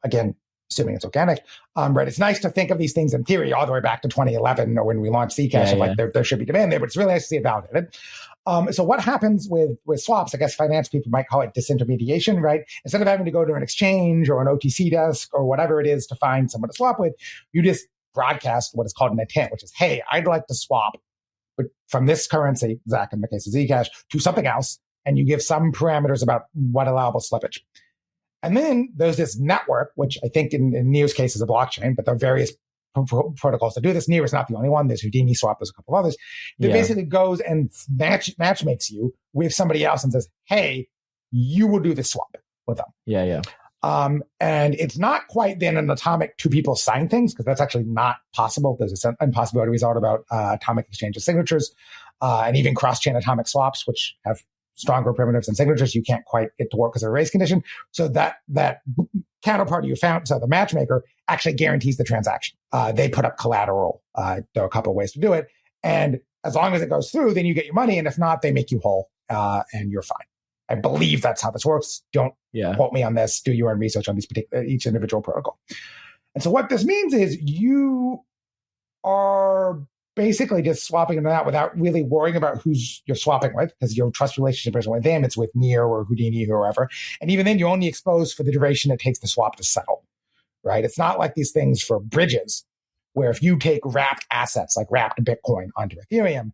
S2: Again, assuming it's organic, right? It's nice to think of these things in theory all the way back to 2011 or when we launched Zcash. Like there should be demand there, but it's really nice to see it validated. So what happens with swaps? I guess finance people might call it disintermediation, right? Instead of having to go to an exchange or an OTC desk or whatever it is to find someone to swap with, you just broadcast what is called an intent, which is, hey, I'd like to swap from this currency, Zach, in the case of Zcash, to something else, and you give some parameters about what allowable slippage. And then there's this network, which I think in Neo's case is a blockchain, but there are various protocols to do this. Neo is not the only one. There's Houdini Swap, there's a couple of others. That basically goes and match makes you with somebody else and says, hey, you will do this swap with them.
S1: Yeah.
S2: And it's not quite then an atomic two people sign things, because that's actually not possible. There's an impossibility result about atomic exchange of signatures, and even cross-chain atomic swaps, which have stronger primitives and signatures, you can't quite get to work as a race condition. So that counterparty you found, so the matchmaker, actually guarantees the transaction. They put up collateral. There are a couple of ways to do it. And as long as it goes through, then you get your money. And if not, they make you whole, and you're fine. I believe that's how this works. Don't quote me on this. Do your own research on each individual protocol. And so what this means is you are basically just swapping them out without really worrying about who's you're swapping with, because your trust relationship isn't with them. It's with Neo or Houdini or whoever. And even then, you're only exposed for the duration it takes the swap to settle, right? It's not like these things for bridges, where if you take wrapped assets, like wrapped Bitcoin onto Ethereum,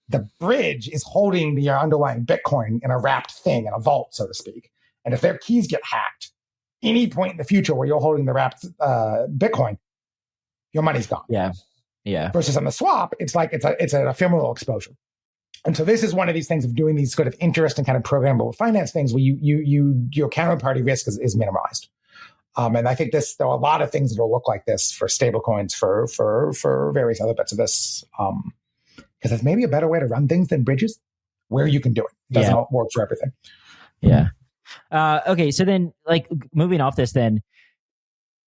S2: the bridge is holding the underlying Bitcoin in a wrapped thing, in a vault, so to speak. And if their keys get hacked, any point in the future where you're holding the wrapped Bitcoin, your money's gone.
S1: Yeah.
S2: Versus on the swap, it's like it's an ephemeral exposure. And so this is one of these things of doing these sort of interesting kind of programmable finance things where your counterparty risk is minimized. And I think there are a lot of things that will look like this for stablecoins, for various other bits of this. Because there's maybe a better way to run things than bridges, where you can do it. It doesn't all work for everything.
S1: Yeah. Okay. So then, like, moving off this, then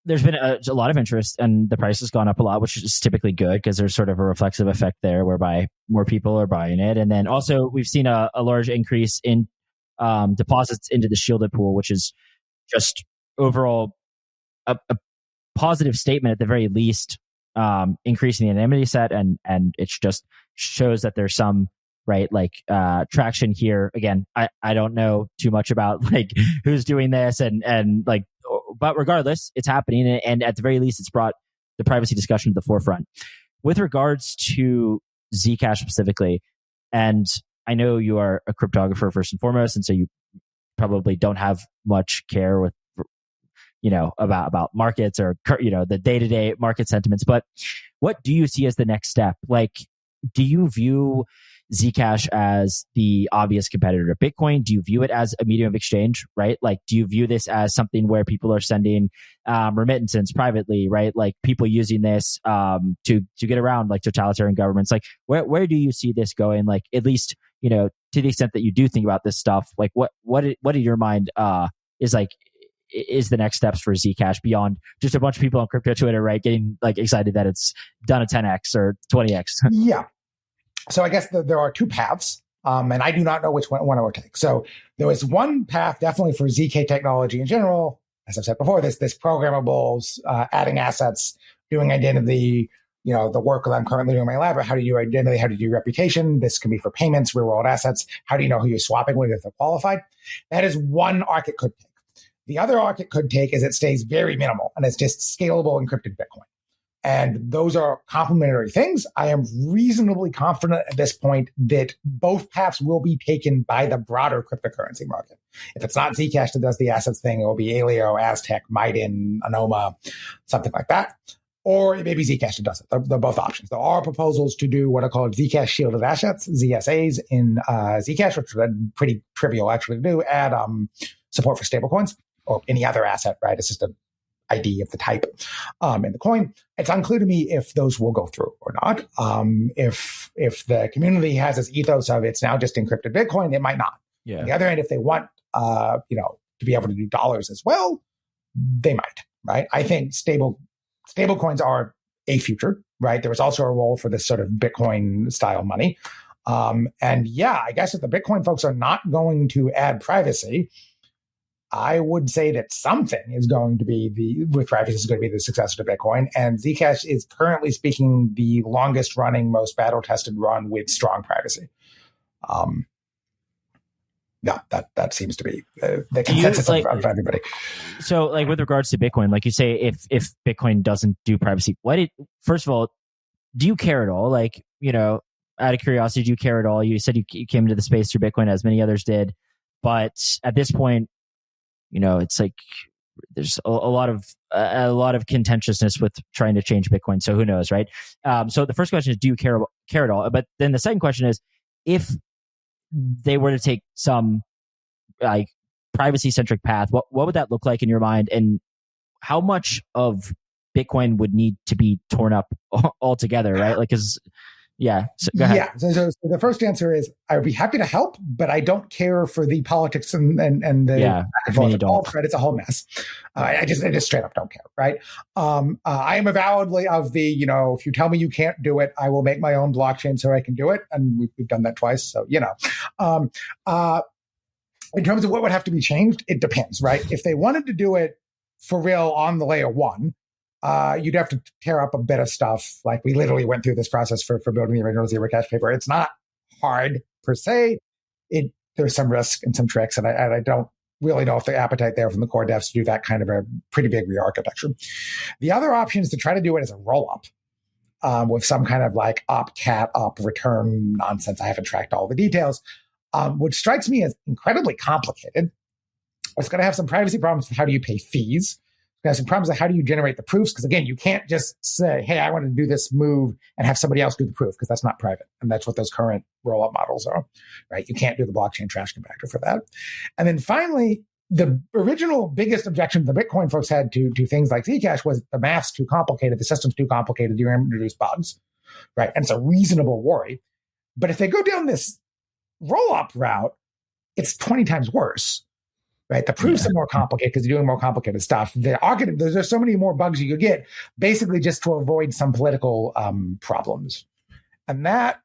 S1: there's been a lot of interest, and the price has gone up a lot, which is typically good because there's sort of a reflexive effect there, whereby more people are buying it. And then also we've seen a large increase in deposits into the shielded pool, which is just overall a positive statement at the very least, increasing the anonymity set, and it just shows that there's some traction here. Again, I don't know too much about like who's doing this and like, but regardless, it's happening, and at the very least, it's brought the privacy discussion to the forefront. With regards to Zcash specifically, and I know you are a cryptographer first and foremost, and so you probably don't have much care with, about markets or, the day-to-day market sentiments. But what do you see as the next step? Like, do you view Zcash as the obvious competitor to Bitcoin? Do you view it as a medium of exchange, right? Like, do you view this as something where people are sending remittances privately, right? Like people using this to get around like totalitarian governments? Like, where do you see this going? Like, at least, to the extent that you do think about this stuff, like what in your mind is the next steps for Zcash beyond just a bunch of people on crypto Twitter, right, getting like excited that it's done a 10x or 20x?
S2: Yeah. So I guess there are two paths, and I do not know which one I would take. So there was one path definitely for ZK technology in general. As I've said before, this programmable, adding assets, doing identity, the work that I'm currently doing in my lab. How do you do identity? How do you do reputation? This can be for payments, real world assets. How do you know who you're swapping with if they're qualified? That is one arc it could take. The other arc it could take is it stays very minimal and it's just scalable encrypted Bitcoin. And those are complementary things. I am reasonably confident at this point that both paths will be taken by the broader cryptocurrency market. If it's not Zcash that does the assets thing, it will be Aleo, Aztec, Miden, Anoma, something like that. Or it may be Zcash that does it. They're both options. There are proposals to do what are called Zcash shielded assets, ZSAs, in Zcash, which are pretty trivial actually to do, add support for stablecoins or any other asset, right? It's just an ID of the type in the coin. It's unclear to me if those will go through or not. If the community has this ethos of it's now just encrypted Bitcoin, it might not.
S1: Yeah.
S2: On the other hand, if they want to be able to do dollars as well, they might, right? I think stable coins are a future, right? There was also a role for this sort of Bitcoin style money. And yeah, I guess if the Bitcoin folks are not going to add privacy, I would say that something is going to be with privacy is going to be the successor to Bitcoin. And Zcash is currently speaking the longest running, most battle tested run with strong privacy. Yeah, that seems to be the consensus of everybody.
S1: So like with regards to Bitcoin, like you say, if Bitcoin doesn't do privacy, first of all, do you care at all? Like, out of curiosity, do you care at all? You said you came into the space through Bitcoin as many others did, but at this point, it's like there's a lot of contentiousness with trying to change Bitcoin. So who knows, right? So the first question is, do you care at all? But then the second question is, if they were to take some like privacy centric path, what would that look like in your mind? And how much of Bitcoin would need to be torn up altogether, right? Like, yeah. So go ahead.
S2: Yeah. So the first answer is I would be happy to help, but I don't care for the politics and the back and forth involved, right? It's a whole mess. I just straight up don't care, right? I am avowedly of the, if you tell me you can't do it, I will make my own blockchain so I can do it. And we've done that twice. So, in terms of what would have to be changed, it depends, right? If they wanted to do it for real on the layer one, you'd have to tear up a bit of stuff. Like we literally went through this process for building the original Zero Cash paper. It's not hard per se. There's some risk and some tricks, and I don't really know if the appetite there from the core devs to do that kind of a pretty big re-architecture. The other option is to try to do it as a roll-up with some kind of like op-cat, op-return nonsense. I haven't tracked all the details, which strikes me as incredibly complicated. It's going to have some privacy problems with how do you pay fees. There's some problems of how do you generate the proofs? Because again, you can't just say, hey, I want to do this move and have somebody else do the proof, because that's not private. And that's what those current roll-up models are, right? You can't do the blockchain trash compactor for that. And then finally, the original biggest objection the Bitcoin folks had to things like Zcash was the math's too complicated, the system's too complicated, you're going to introduce bugs, right? And it's a reasonable worry. But if they go down this roll-up route, it's 20 times worse. Right, the proofs are more complicated because you're doing more complicated stuff. There's so many more bugs you could get, basically just to avoid some political problems, and that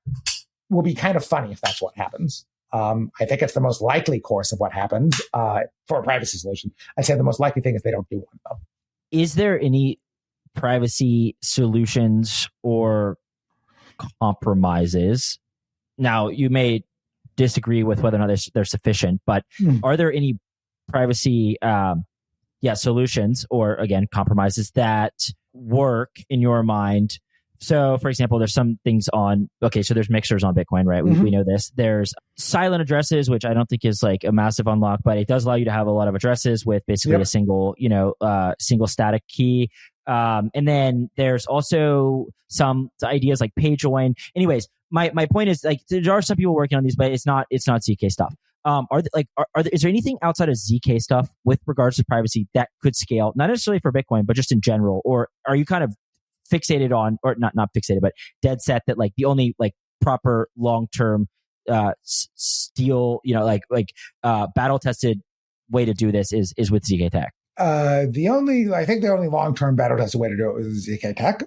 S2: will be kind of funny if that's what happens. I think it's the most likely course of what happens for a privacy solution. I'd say the most likely thing is they don't do one, though. Is
S1: there any privacy solutions or compromises? Now, you may disagree with whether or not they're sufficient, but are there any privacy solutions or, again, compromises that work in your mind So, for example, there's some things so there's mixers on Bitcoin, right? We know this. There's silent addresses, which I don't think is like a massive unlock, but it does allow you to have a lot of addresses with basically a single static key. And then there's also some ideas like pay join. Anyways, my point is like there are some people working on these, but it's not ZK stuff. Is there anything outside of ZK stuff with regards to privacy that could scale, not necessarily for Bitcoin, but just in general? Or are you kind of fixated on, or not fixated, but dead set that like the only like proper long-term battle tested way to do this is with ZK Tech?
S2: The only long-term battle tested way to do it is ZK Tech.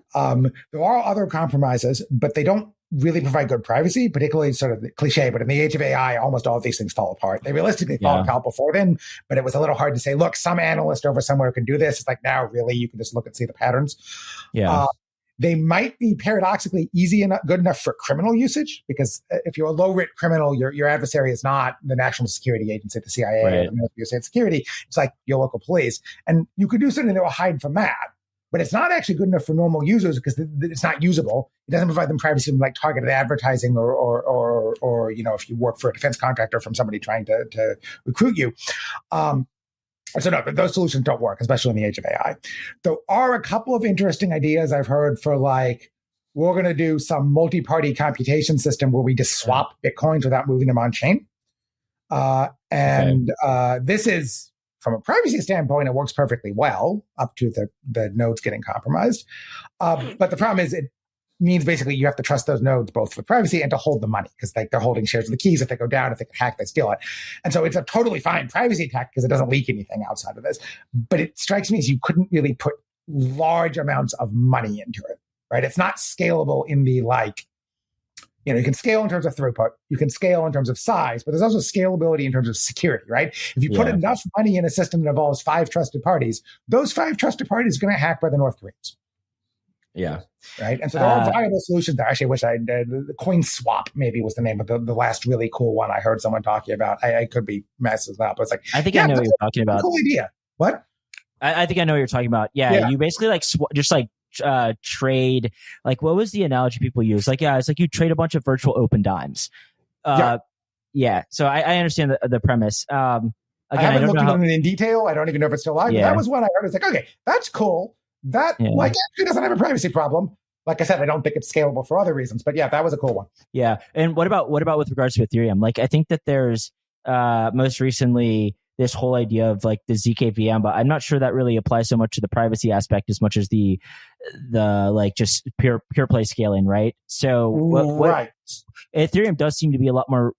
S2: There are other compromises, but they don't really provide good privacy, particularly sort of the cliche, but in the age of AI, almost all of these things fall apart. They realistically fall apart before then, but it was a little hard to say, look, some analyst over somewhere can do this. It's like, now really, you can just look and see the patterns.
S1: Yeah.
S2: They might be paradoxically good enough for criminal usage, because if you're a low-writ criminal, your adversary is not the National Security Agency, the CIA, or the Ministry of State Security. It's like your local police. And you could do something that will hide from that. But it's not actually good enough for normal users because it's not usable. It doesn't provide them privacy from like targeted advertising or if you work for a defense contractor from somebody trying to recruit you. So no, those solutions don't work, especially in the age of AI. There are a couple of interesting ideas I've heard for like, we're going to do some multi-party computation system where we just swap Bitcoins without moving them on chain. This is, from a privacy standpoint, it works perfectly well up to the nodes getting compromised. But the problem is it means basically you have to trust those nodes both for privacy and to hold the money, because like they're holding shares of the keys. If they go down, if they get hacked, they steal it. And so it's a totally fine privacy tech because it doesn't leak anything outside of this. But it strikes me as you couldn't really put large amounts of money into it, right? It's not scalable in the like, you can scale in terms of throughput, you can scale in terms of size, but there's also scalability in terms of security, right? If you put enough money in a system that involves 5 trusted parties, those 5 trusted parties are going to hack by the North Koreans.
S1: Yeah.
S2: Right. And so there are viable solutions there. Actually, the coin swap maybe was the name of the last really cool one I heard someone talking about. I could be messing up. But it's like,
S1: I think I know what you're talking about.
S2: Cool idea. What?
S1: I think I know what you're talking about. Yeah. You basically like trade, like, what was the analogy people use? Like, it's like you trade a bunch of virtual open dimes. So I understand the premise. Again,
S2: I haven't looked at it in detail. I don't even know if it's still live. But that was one I heard. It's like, okay, that's cool. That actually doesn't have a privacy problem. Like I said, I don't think it's scalable for other reasons, but that was a cool one. Yeah.
S1: And what about with regards to Ethereum? Like, I think that there's most recently this whole idea of like the ZK VM, but I'm not sure that really applies so much to the privacy aspect as much as the like just pure play scaling, right? So what Ethereum does seem to be a lot more,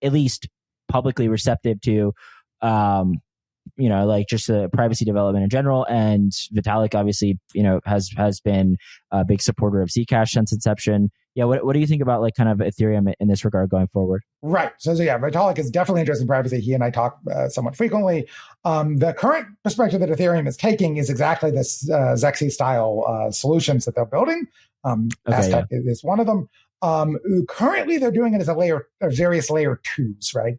S1: at least publicly receptive to, like just the privacy development in general. And Vitalik obviously, has been a big supporter of Zcash since inception. Yeah. What do you think about like kind of Ethereum in this regard going forward?
S2: Right. So Vitalik is definitely interested in privacy. He and I talk somewhat frequently. The current perspective that Ethereum is taking is exactly this Zexy style solutions that they're building. Aztec is one of them. Currently they're doing it as various layer 2s, right?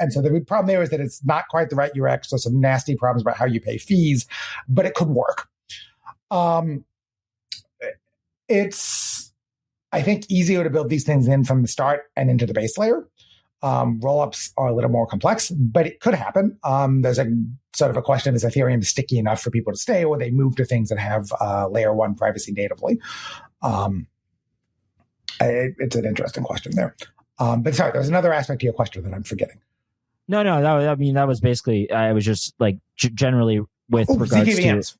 S2: And so the problem there is that it's not quite the right UX. So some nasty problems about how you pay fees, but it could work. It's, I think, easier to build these things in from the start and into the base layer. Rollups are a little more complex, but it could happen. There's a sort of a question, is Ethereum sticky enough for people to stay, or they move to things that have layer 1 privacy natively? It's an interesting question there. But sorry, there's another aspect to your question that I'm forgetting.
S1: No, that was basically, I was just like generally with regards ZKVMs. To.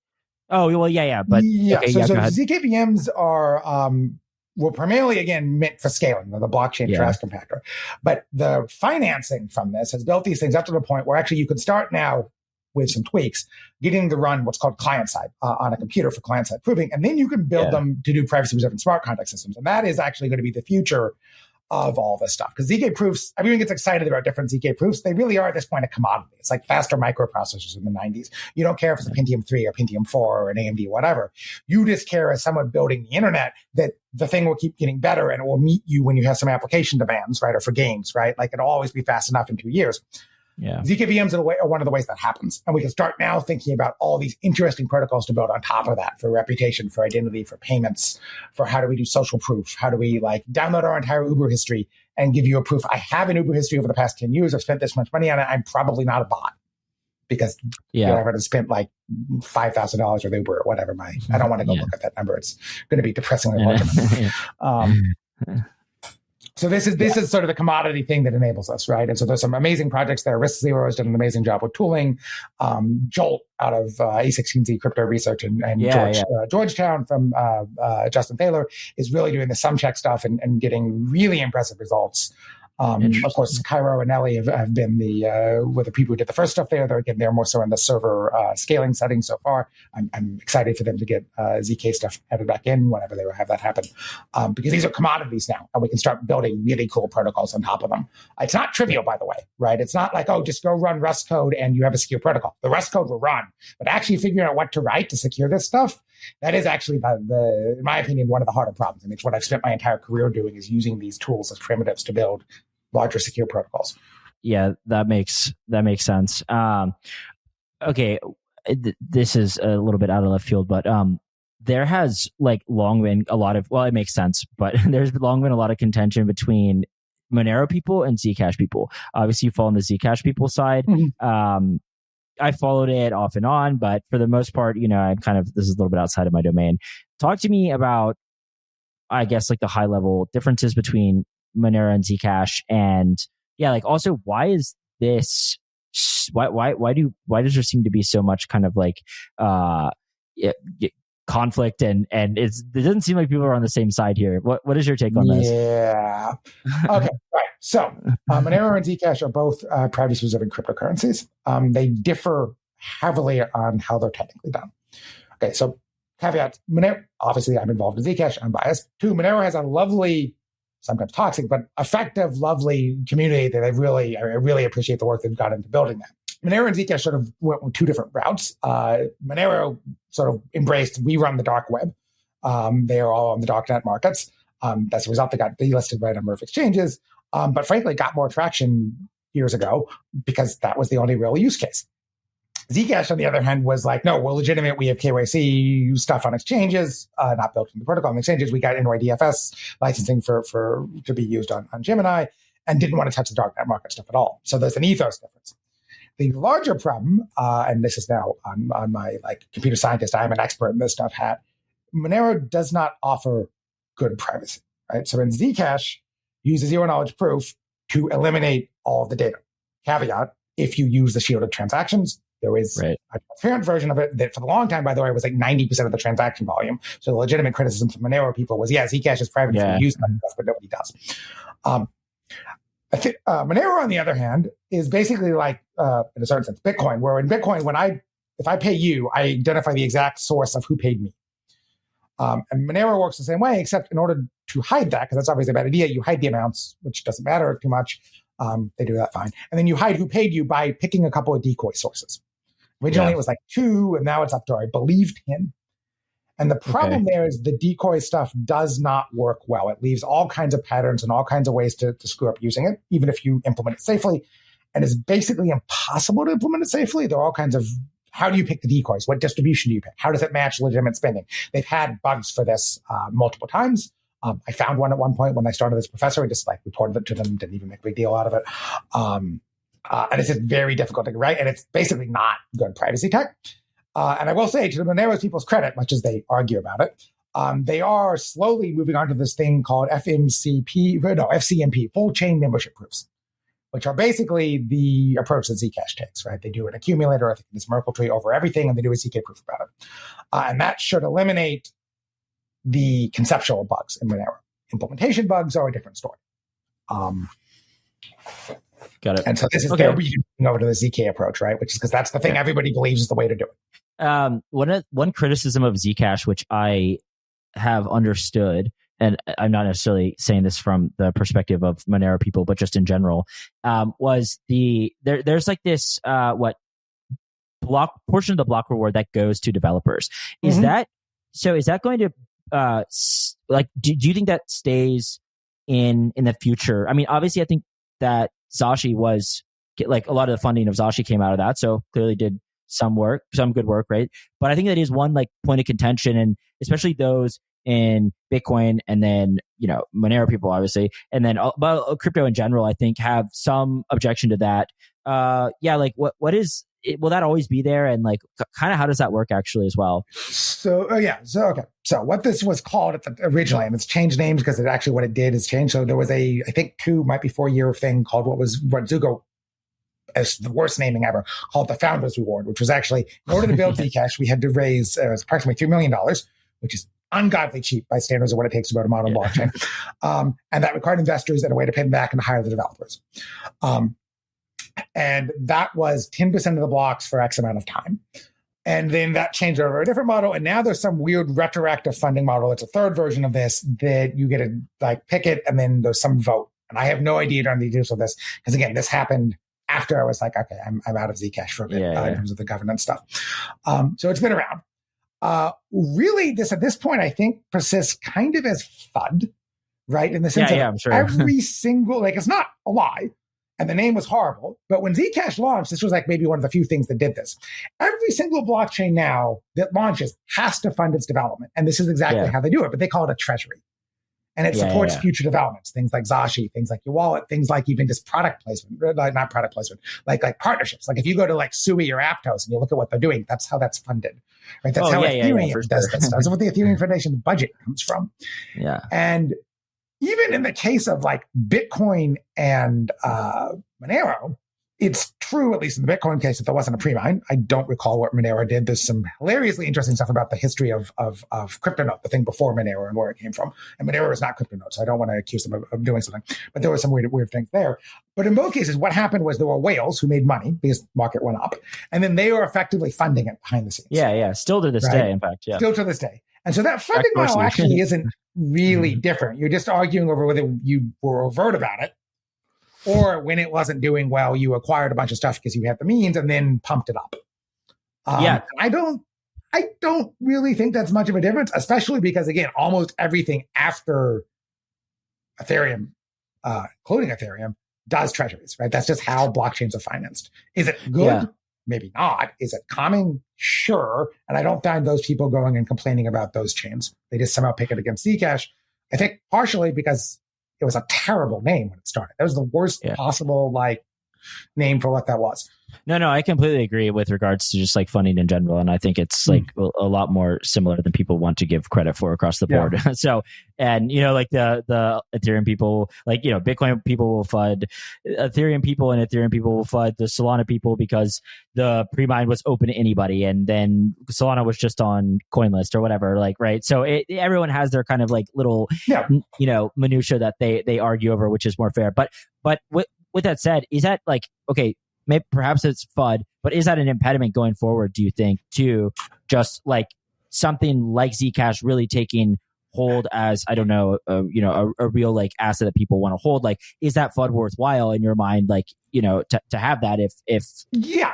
S1: Oh, well, but okay,
S2: so ZKVMs are were primarily, again, meant for scaling, the blockchain trash compactor. But the financing from this has built these things up to the point where actually you can start now with some tweaks, getting to run what's called client-side on a computer for client-side proving. And then you can build them to do privacy-preserving smart contract systems. And that is actually going to be the future of all this stuff. Because ZK proofs, everyone gets excited about different ZK proofs. They really are at this point a commodity. It's like faster microprocessors in the 90s. You don't care if it's a Pentium 3 or Pentium 4 or an AMD, whatever. You just care as someone building the internet that the thing will keep getting better and it will meet you when you have some application demands, right? Or for games, right? Like it'll always be fast enough in 2 years.
S1: Yeah.
S2: Zk VMs are one of the ways that happens. And we can start now thinking about all these interesting protocols to build on top of that for reputation, for identity, for payments, for how do we do social proof? How do we like download our entire Uber history and give you a proof? I have an Uber history over the past 10 years. I've spent this much money on it. I'm probably not a bot because I've already spent like $5,000 with Uber or whatever. I don't want to go look at that number. It's going to be depressingly large. So this is sort of the commodity thing that enables us, right? And so there's some amazing projects there. Risk Zero has done an amazing job with tooling. Jolt out of A16Z Crypto Research and Georgetown from Justin Thaler is really doing the sum check stuff and getting really impressive results. Of course, Cairo and Ellie have been were the people who did the first stuff there. They're more so in the server scaling setting so far. I'm excited for them to get ZK stuff added back in whenever they have that happen, because these are commodities now, and we can start building really cool protocols on top of them. It's not trivial, by the way, right? It's not like, just go run Rust code and you have a secure protocol. The Rust code will run, but actually figuring out what to write to secure this stuff, that is actually, in my opinion, one of the harder problems. I mean, it's what I've spent my entire career doing, is using these tools as primitives to build larger secure protocols.
S1: Yeah, that makes sense. Okay, this is a little bit out of left field, but there has long been a lot of, it makes sense, but there's long been a lot of contention between Monero people and Zcash people. Obviously, you fall on the Zcash people side. Mm-hmm. I followed it off and on, but for the most part, I'm this is a little bit outside of my domain. Talk to me about, I guess, the high level differences between Monero and Zcash, and also why is this? Why does there seem to be so much conflict and it doesn't seem like people are on the same side here. What is your take on this?
S2: Yeah. Okay. Right. So Monero and Zcash are both privacy preserving cryptocurrencies. They differ heavily on how they're technically done. Okay. So caveat: Monero. Obviously, I'm involved in Zcash. I'm biased. Two, Monero has a lovely, sometimes toxic, but effective, lovely community that I really appreciate the work they've got into building that. Monero and Zcash sort of went with two different routes. Monero sort of embraced, we run the dark web. They are all on the darknet markets. That's a result. They got delisted by a number of exchanges, but frankly got more traction years ago because that was the only real use case. Zcash, on the other hand, was like, no, we're legitimate. We have KYC stuff on exchanges, not built in the protocol on exchanges. We got NYDFS licensing to be used on Gemini, and didn't want to touch the darknet market stuff at all. So there's an ethos difference. The larger problem, and this is now on my computer scientist, I'm an expert in this stuff hat, Monero does not offer good privacy, right? So in Zcash, use a zero knowledge proof to eliminate all of the data. Caveat: if you use the shielded transactions, there is a transparent version of it that for the long time, by the way, was 90% of the transaction volume. So the legitimate criticism from Monero people was, Zcash is private, so use that stuff, but nobody does. I think Monero, on the other hand, is basically in a certain sense, Bitcoin, where in Bitcoin, if I pay you, I identify the exact source of who paid me. And Monero works the same way, except in order to hide that, because that's obviously a bad idea, you hide the amounts, which doesn't matter too much. They do that fine. And then you hide who paid you by picking a couple of decoy sources. Originally, it was 2, and now it's up to, I believe, 10. And the problem there is the decoy stuff does not work well. It leaves all kinds of patterns and all kinds of ways to screw up using it, even if you implement it safely. And it's basically impossible to implement it safely. There are all kinds of, how do you pick the decoys? What distribution do you pick? How does it match legitimate spending? They've had bugs for this multiple times. I found one at one point when I started as a professor. I just reported it to them, didn't even make a big deal out of it. And it's just very difficult to get right. And it's basically not good privacy tech. And I will say, to the Monero people's credit, much as they argue about it, they are slowly moving on to this thing called FCMP, full chain membership proofs, which are basically the approach that Zcash takes, right? They do an accumulator, I think this Merkle tree over everything, and they do a ZK proof about it. And that should eliminate the conceptual bugs in Monero. Implementation bugs are a different story.
S1: Got it.
S2: And so this is their moving over to the ZK approach, right? Which is because that's the thing everybody believes is the way to do it.
S1: One criticism of Zcash, which I have understood, and I'm not necessarily saying this from the perspective of Monero people, but just in general, was there's this block portion of the block reward that goes to developers. Is that going to do you think that stays in the future? I mean, obviously, I think that Zashi was like a lot of the funding of Zashi came out of that. So clearly did some good work, right? But I think that is one like point of contention, and especially those in Bitcoin and then, Monero people, obviously, and then but crypto in general, I think have some objection to that. Like what is it, will that always be there? And like kind of how does that work actually as well?
S2: So what this was called originally, and it's changed names because what it did is change. So there was I think 4 year thing called what Zuko, as the worst naming ever, called the Founders Reward, which was actually, in order to build Zcash, we had to raise approximately $3 million, which is ungodly cheap by standards of what it takes to build a modern blockchain. And that required investors and a way to pay them back and to hire the developers. And that was 10% of the blocks for X amount of time. And then that changed over a different model. And now there's some weird retroactive funding model. It's a third version of this that you get to like pick it, and then there's some vote. And I have no idea on the details of this, because again, this happened after I was like, okay, I'm out of Zcash for a bit in terms of the governance stuff. So it's been around. Really, this at this point, I think persists kind of as FUD, right? In the sense of
S1: I'm sure.
S2: every single, like, it's not a lie, and the name was horrible. But when Zcash launched, this was like maybe one of the few things that did this. Every single blockchain now that launches has to fund its development, and this is exactly how they do it. But they call it a treasury. And it supports future developments, things like Zashi, things like your wallet, things like even just product placement, not product placement, like partnerships. Like if you go to like Sui or Aptos and you look at what they're doing, that's how that's funded, right? That's how Ethereum does that stuff. That's what the Ethereum Foundation budget comes from.
S1: Yeah.
S2: And even in the case of like Bitcoin and Monero, it's true, at least in the Bitcoin case, that there wasn't a pre-mine. I don't recall what Monero did. There's some hilariously interesting stuff about the history of CryptoNote, the thing before Monero, and where it came from. And Monero is not CryptoNote, so I don't want to accuse them of doing something. But there were some weird things there. But in both cases, what happened was there were whales who made money because the market went up, and then they were effectively funding it behind the scenes.
S1: Yeah. Still to this day, in fact. Yeah.
S2: Still to this day. And so that funding model actually isn't really different. You're just arguing over whether you were overt about it, or when it wasn't doing well, you acquired a bunch of stuff because you had the means and then pumped it up. I don't really think that's much of a difference, especially because, again, almost everything after Ethereum, including Ethereum, does treasuries, right? That's just how blockchains are financed. Is it good?
S1: Yeah.
S2: Maybe not. Is it calming? Sure. And I don't find those people going and complaining about those chains. They just somehow pick it against Zcash. I think partially because it was a terrible name when it started. That was the worst possible name for what that was.
S1: No, I completely agree with regards to just like funding in general. And I think it's like a lot more similar than people want to give credit for across the board. So, and, like the Ethereum people, Bitcoin people will FUD Ethereum people, and Ethereum people will FUD the Solana people because the pre-mine was open to anybody. And then Solana was just on CoinList or whatever, right? So everyone has their kind of like little, minutia that they argue over, which is more fair. But with that said, is that like, okay, maybe perhaps it's FUD, but is that an impediment going forward, do you think, to just like something like Zcash really taking hold as, I don't know, a real like asset that people want to hold? Like, is that FUD worthwhile in your mind? Like, to have that if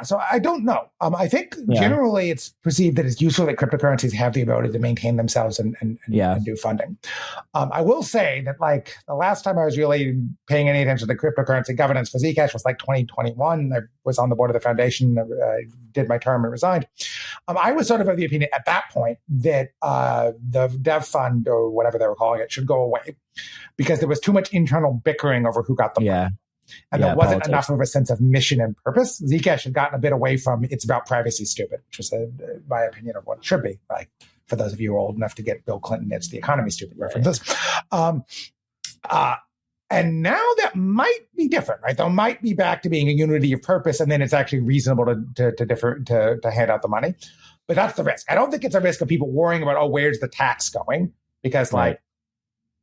S2: so I don't know. I think generally it's perceived that it's useful that cryptocurrencies have the ability to maintain themselves and do funding. I will say that like the last time I was really paying any attention to cryptocurrency governance for Zcash was like 2021. I was on the board of the foundation. I did my term and resigned. I was sort of the opinion at that point that the dev fund or whatever they were calling it should go away because there was too much internal bickering over who got the money. And there wasn't enough of a sense of mission and purpose. Zcash had gotten a bit away from it's about privacy stupid, which was my opinion of what it should be. Like, for those of you who are old enough to get Bill Clinton, it's the economy stupid references. And now that might be different, right? There might be back to being a unity of purpose, and then it's actually reasonable to hand out the money. But that's the risk. I don't think it's a risk of people worrying about, where's the tax going? Because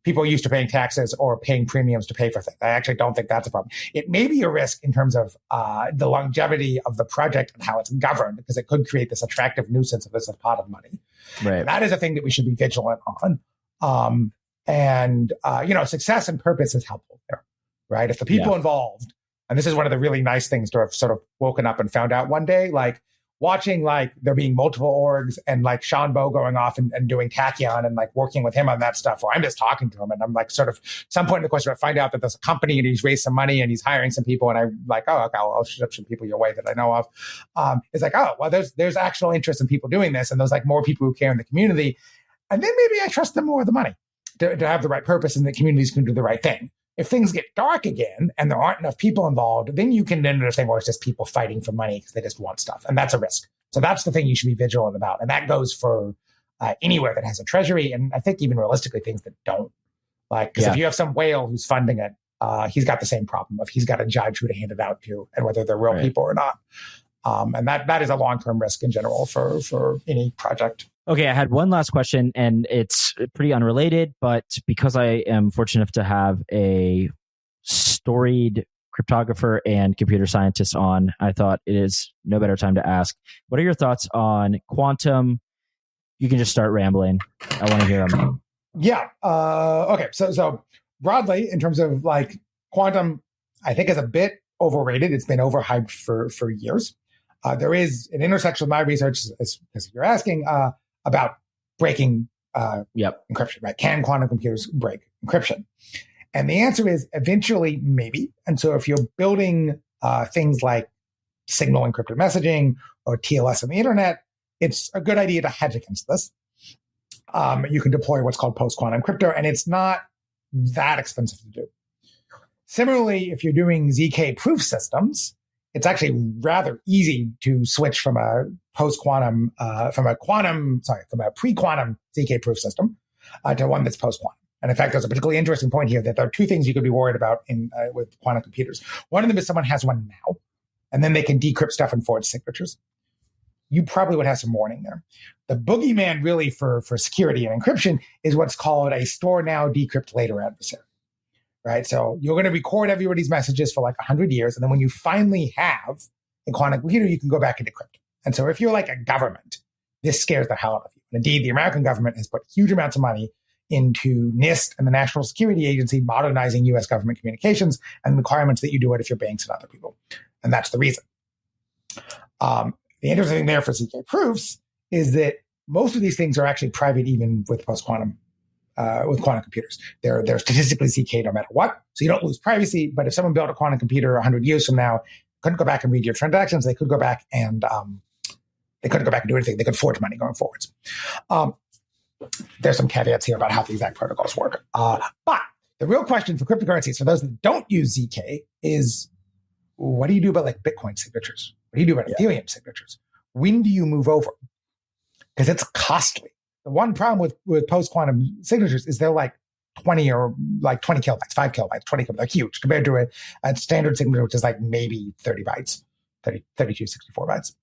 S2: people are used to paying taxes or paying premiums to pay for things. I actually don't think that's a problem. It may be a risk in terms of the longevity of the project and how it's governed, because it could create this attractive nuisance of this pot of money.
S1: Right.
S2: And that is a thing that we should be vigilant on. Success and purpose is helpful there, right? If the people involved, and this is one of the really nice things to have sort of woken up and found out one day, like watching like there being multiple orgs and like Sean Bowe going off and doing Tachyon and like working with him on that stuff, or I'm just talking to him and I'm like sort of some point in the question I find out that there's a company and he's raised some money and he's hiring some people and I'm like, oh, okay, I'll ship some people your way that I know of. It's like, oh, well, there's actual interest in people doing this and there's like more people who care in the community. And then maybe I trust them more with the money to have the right purpose and the communities can do the right thing. If things get dark again and there aren't enough people involved, then you can end up saying, well, it's just people fighting for money because they just want stuff. And that's a risk. So that's the thing you should be vigilant about. And that goes for anywhere that has a treasury. And I think even realistically, things that don't. Like, because if you have some whale who's funding it, he's got the same problem of he's got to judge who to hand it out to and whether they're real people or not. And that is a long-term risk in general for any project.
S1: Okay, I had one last question, and it's pretty unrelated, but because I am fortunate enough to have a storied cryptographer and computer scientist on, I thought it is no better time to ask, what are your thoughts on quantum? You can just start rambling. I want to hear them.
S2: Yeah. Okay. So broadly, in terms of like quantum, I think is a bit overrated. It's been overhyped for years. There is an intersection of my research, as you're asking, about breaking encryption, right? Can quantum computers break encryption? And the answer is eventually maybe. And so if you're building things like signal encrypted messaging or TLS on the internet, it's a good idea to hedge against this. You can deploy what's called post-quantum crypto, and it's not that expensive to do. Similarly, if you're doing ZK proof systems, it's actually rather easy to switch from a pre-quantum ZK proof system to one that's post-quantum. And in fact, there's a particularly interesting point here that there are two things you could be worried about with quantum computers. One of them is someone has one now, and then they can decrypt stuff and forge signatures. You probably would have some warning there. The boogeyman really for security and encryption is what's called a store now, decrypt later adversary. Right. So you're going to record everybody's messages for like 100 years. And then when you finally have a quantum computer, you can go back and decrypt. And so if you're like a government, this scares the hell out of you. And indeed, the American government has put huge amounts of money into NIST and the National Security Agency modernizing U.S. government communications and the requirements that you do it if you're banks and other people. And that's the reason. The interesting thing there for ZK proofs is that most of these things are actually private even with post-quantum with quantum computers. They're statistically ZK no matter what. So you don't lose privacy. But if someone built a quantum computer 100 years from now, couldn't go back and read your transactions, they could go back and do anything. They could forge money going forwards. There's some caveats here about how the exact protocols work. But the real question for cryptocurrencies, for those that don't use ZK, is what do you do about like Bitcoin signatures? What do you do about Ethereum signatures? When do you move over? Because it's costly. The one problem with post-quantum signatures is they're like 20 or like 20 kilobytes, 5 kilobytes, 20 kilobytes. They're huge compared to a standard signature, which is like maybe 30 bytes, 32, 64 bytes.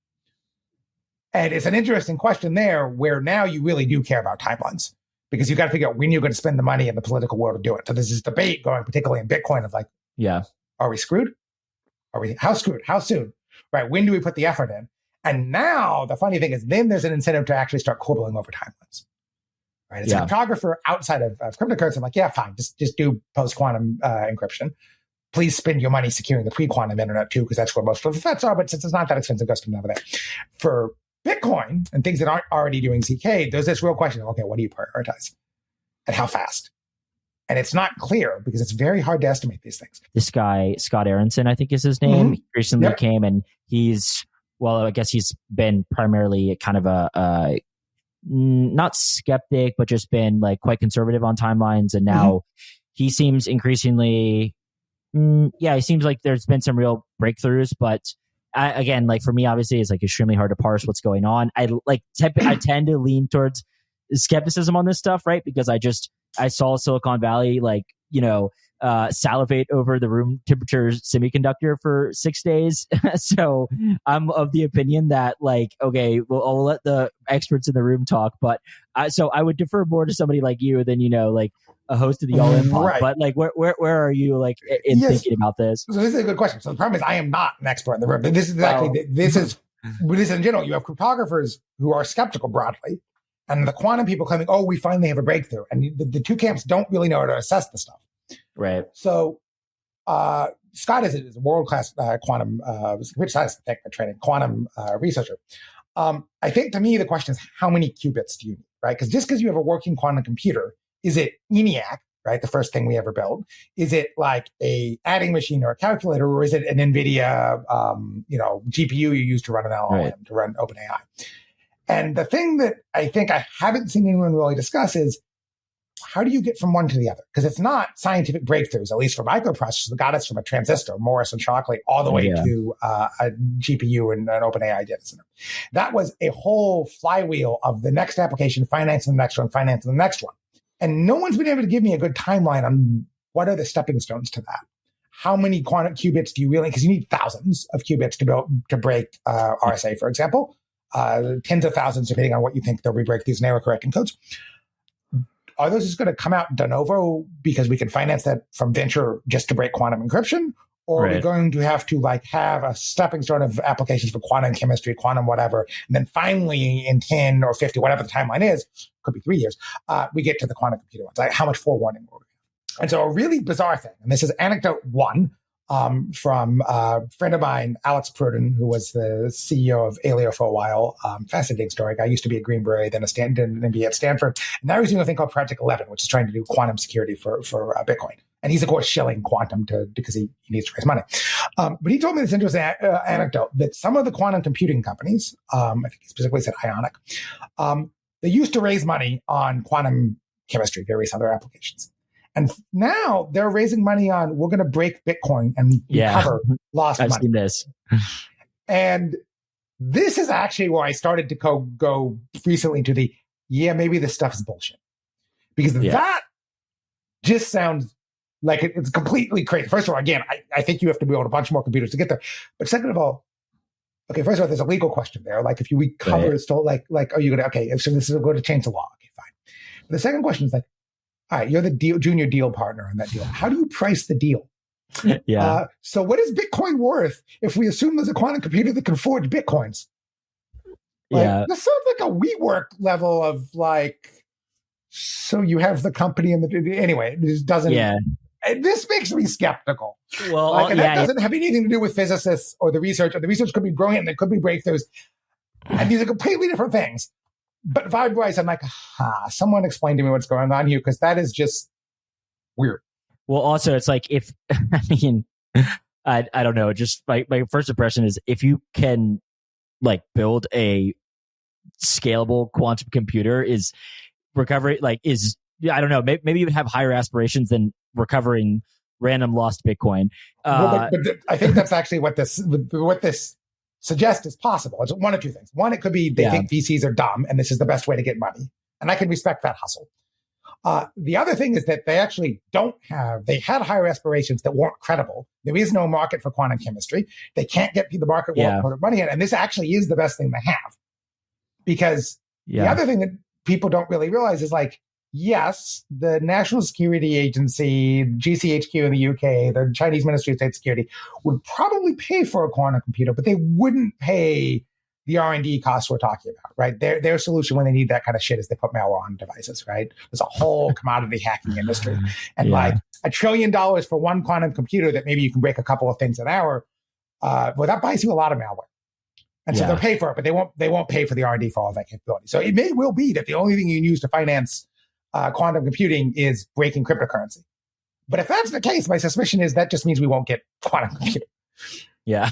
S2: And it's an interesting question there where now you really do care about timelines because you got to figure out when you're going to spend the money in the political world to do it. So there's this debate going, particularly in Bitcoin, of like, are we screwed? How screwed? How soon? Right? When do we put the effort in? And now the funny thing is then there's an incentive to actually start quibbling over timelines. Right? As a cryptographer outside of cryptocurrency, I'm like, yeah, fine. Just do post-quantum encryption. Please spend your money securing the pre-quantum internet too, because that's where most of the threats are. But since it's not that expensive, go spend over there. For Bitcoin and things that aren't already doing ZK, there's this real question of, okay, what do you prioritize? And how fast? And it's not clear because it's very hard to estimate these things.
S1: This guy, Scott Aronson, I think is his name, he recently came and I guess he's been primarily kind of a not skeptic, but just been like quite conservative on timelines. And now he seems increasingly, he seems like there's been some real breakthroughs. But again, like for me, obviously, it's like extremely hard to parse what's going on. I tend to lean towards skepticism on this stuff, right? Because I saw Silicon Valley, salivate over the room temperature semiconductor for 6 days. So I'm of the opinion that okay, well, I'll let the experts in the room talk, but so I would defer more to somebody like you than, a host of the All In Pod. Right. But where are you in thinking about this?
S2: So this is a good question. So the problem is I am not an expert in the room. This is exactly, this is in general, you have cryptographers who are skeptical broadly. And the quantum people claiming, oh, we finally have a breakthrough. And the two camps don't really know how to assess the stuff.
S1: Right.
S2: So Scott is a world-class quantum computer science training quantum researcher. I think to me the question is how many qubits do you need, right? Because just because you have a working quantum computer, is it ENIAC, right? The first thing we ever built. Is it like a adding machine or a calculator, or is it an NVIDIA, GPU you use to run an LLM, right, to run OpenAI? And the thing that I think I haven't seen anyone really discuss is how do you get from one to the other? Because it's not scientific breakthroughs, at least for microprocessors, that got us from a transistor, Morris and Shockley, all the way to a GPU and an OpenAI data center. That was a whole flywheel of the next application, financing the next one, financing the next one. And no one's been able to give me a good timeline on what are the stepping stones to that. How many quantum qubits do you really, because you need thousands of qubits to break RSA, for example, tens of thousands, depending on what you think they'll re-break these error correcting codes. Are those just going to come out de novo because we can finance that from venture just to break quantum encryption? Or are we going to have to have a stepping stone of applications for quantum chemistry, quantum whatever, and then finally in 10 or 50, whatever the timeline is, could be 3 years, we get to the quantum computer ones. Like how much forewarning will we have? And so a really bizarre thing, and this is anecdote one, from a friend of mine, Alex Pruden, who was the CEO of Aleo for a while. Fascinating story. I used to be at Green Beret, then did an MBA at Stanford. And now he's doing a thing called Project 11, which is trying to do quantum security for Bitcoin. And he's, of course, shilling quantum because he needs to raise money. But he told me this interesting anecdote that some of the quantum computing companies, I think he specifically said Ionic, they used to raise money on quantum chemistry, various other applications. And now they're raising money on, we're going to break Bitcoin and recover lost money.
S1: I've seen this.
S2: And this is actually where I started to go recently to maybe this stuff is bullshit. Because that just sounds like it's completely crazy. First of all, again, I think you have to build a bunch more computers to get there. But second of all, okay, first of all, there's a legal question there. Like if you recover, still like, are you going to, so this is going to change the law. Okay, fine. But the second question is like, all right, you're the junior deal partner on that deal. How do you price the deal? So what is Bitcoin worth if we assume there's a quantum computer that can forge Bitcoins? This sounds like a WeWork level of so you have the company and anyway, it just doesn't. Yeah. This makes me skeptical.
S1: Well,
S2: that doesn't have anything to do with physicists or the research. Or the research could be brilliant and there could be breakthroughs. And these are completely different things. But vibe-wise, I'm like, someone explain to me what's going on here, because that is just weird.
S1: Well, also, it's like I don't know. Just my first impression is if you can build a scalable quantum computer, is recovery I don't know. Maybe you would have higher aspirations than recovering random lost Bitcoin.
S2: But I think that's actually what this suggest is possible. It's one of two things. One, it could be they think VCs are dumb and this is the best way to get money. And I can respect that hustle. The other thing is that they actually they had higher aspirations that weren't credible. There is no market for quantum chemistry. They can't get the market won't put money in. And this actually is the best thing to have. Because the other thing that people don't really realize is yes, the National Security Agency, GCHQ in the UK, the Chinese Ministry of State Security would probably pay for a quantum computer, but they wouldn't pay the R&D costs we're talking about, right? Their solution when they need that kind of shit is they put malware on devices, right? There's a whole commodity hacking industry. And $1 trillion for one quantum computer that maybe you can break a couple of things an hour, that buys you a lot of malware. And so they'll pay for it, but they won't pay for the R&D for all of that capability. So it may well be that the only thing you can use to finance quantum computing is breaking cryptocurrency. But if that's the case, my suspicion is that just means we won't get quantum computing.
S1: Yeah.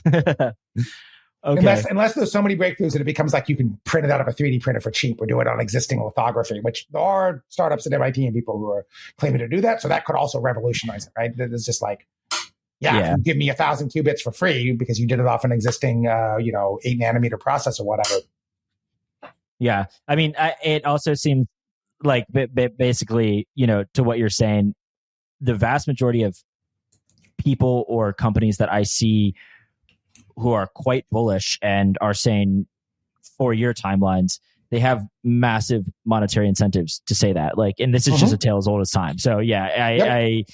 S2: Okay. Unless there's so many breakthroughs that it becomes you can print it out of a 3D printer for cheap or do it on existing lithography, which there are startups at MIT and people who are claiming to do that. So that could also revolutionize it, right? It's just you give me 1,000 qubits for free because you did it off an existing, 8 nanometer process or whatever.
S1: Yeah. I mean, it also seems basically, to what you're saying, the vast majority of people or companies that I see who are quite bullish and are saying 4-year timelines, they have massive monetary incentives to say that. And this is just a tale as old as time. So I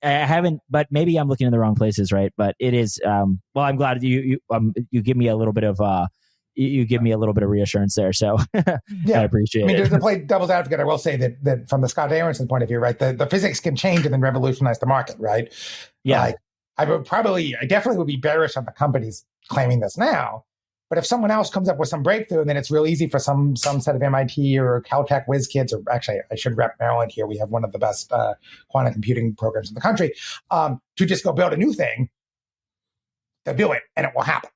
S1: haven't, but maybe I'm looking in the wrong places, right? But it is. Well, I'm glad you give me a little bit of reassurance there. So I appreciate it. I mean,
S2: to play devil's advocate, I will say that from the Scott Aronson point of view, right, the physics can change and then revolutionize the market, right?
S1: Yeah.
S2: I definitely would be bearish on the companies claiming this now. But if someone else comes up with some breakthrough, then it's real easy for some set of MIT or Caltech whiz kids, or actually I should rep Maryland here. We have one of the best quantum computing programs in the country, to just go build a new thing. They'll do it and it will happen.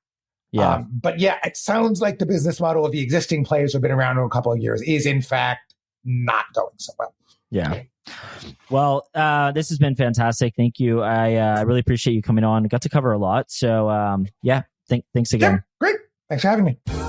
S1: Yeah.
S2: But yeah, it sounds like the business model of the existing players who have been around for a couple of years is in fact not going so well.
S1: Yeah. Well, this has been fantastic. Thank you. I really appreciate you coming on. Got to cover a lot. So yeah, thanks again.
S2: Yeah, great. Thanks for having me.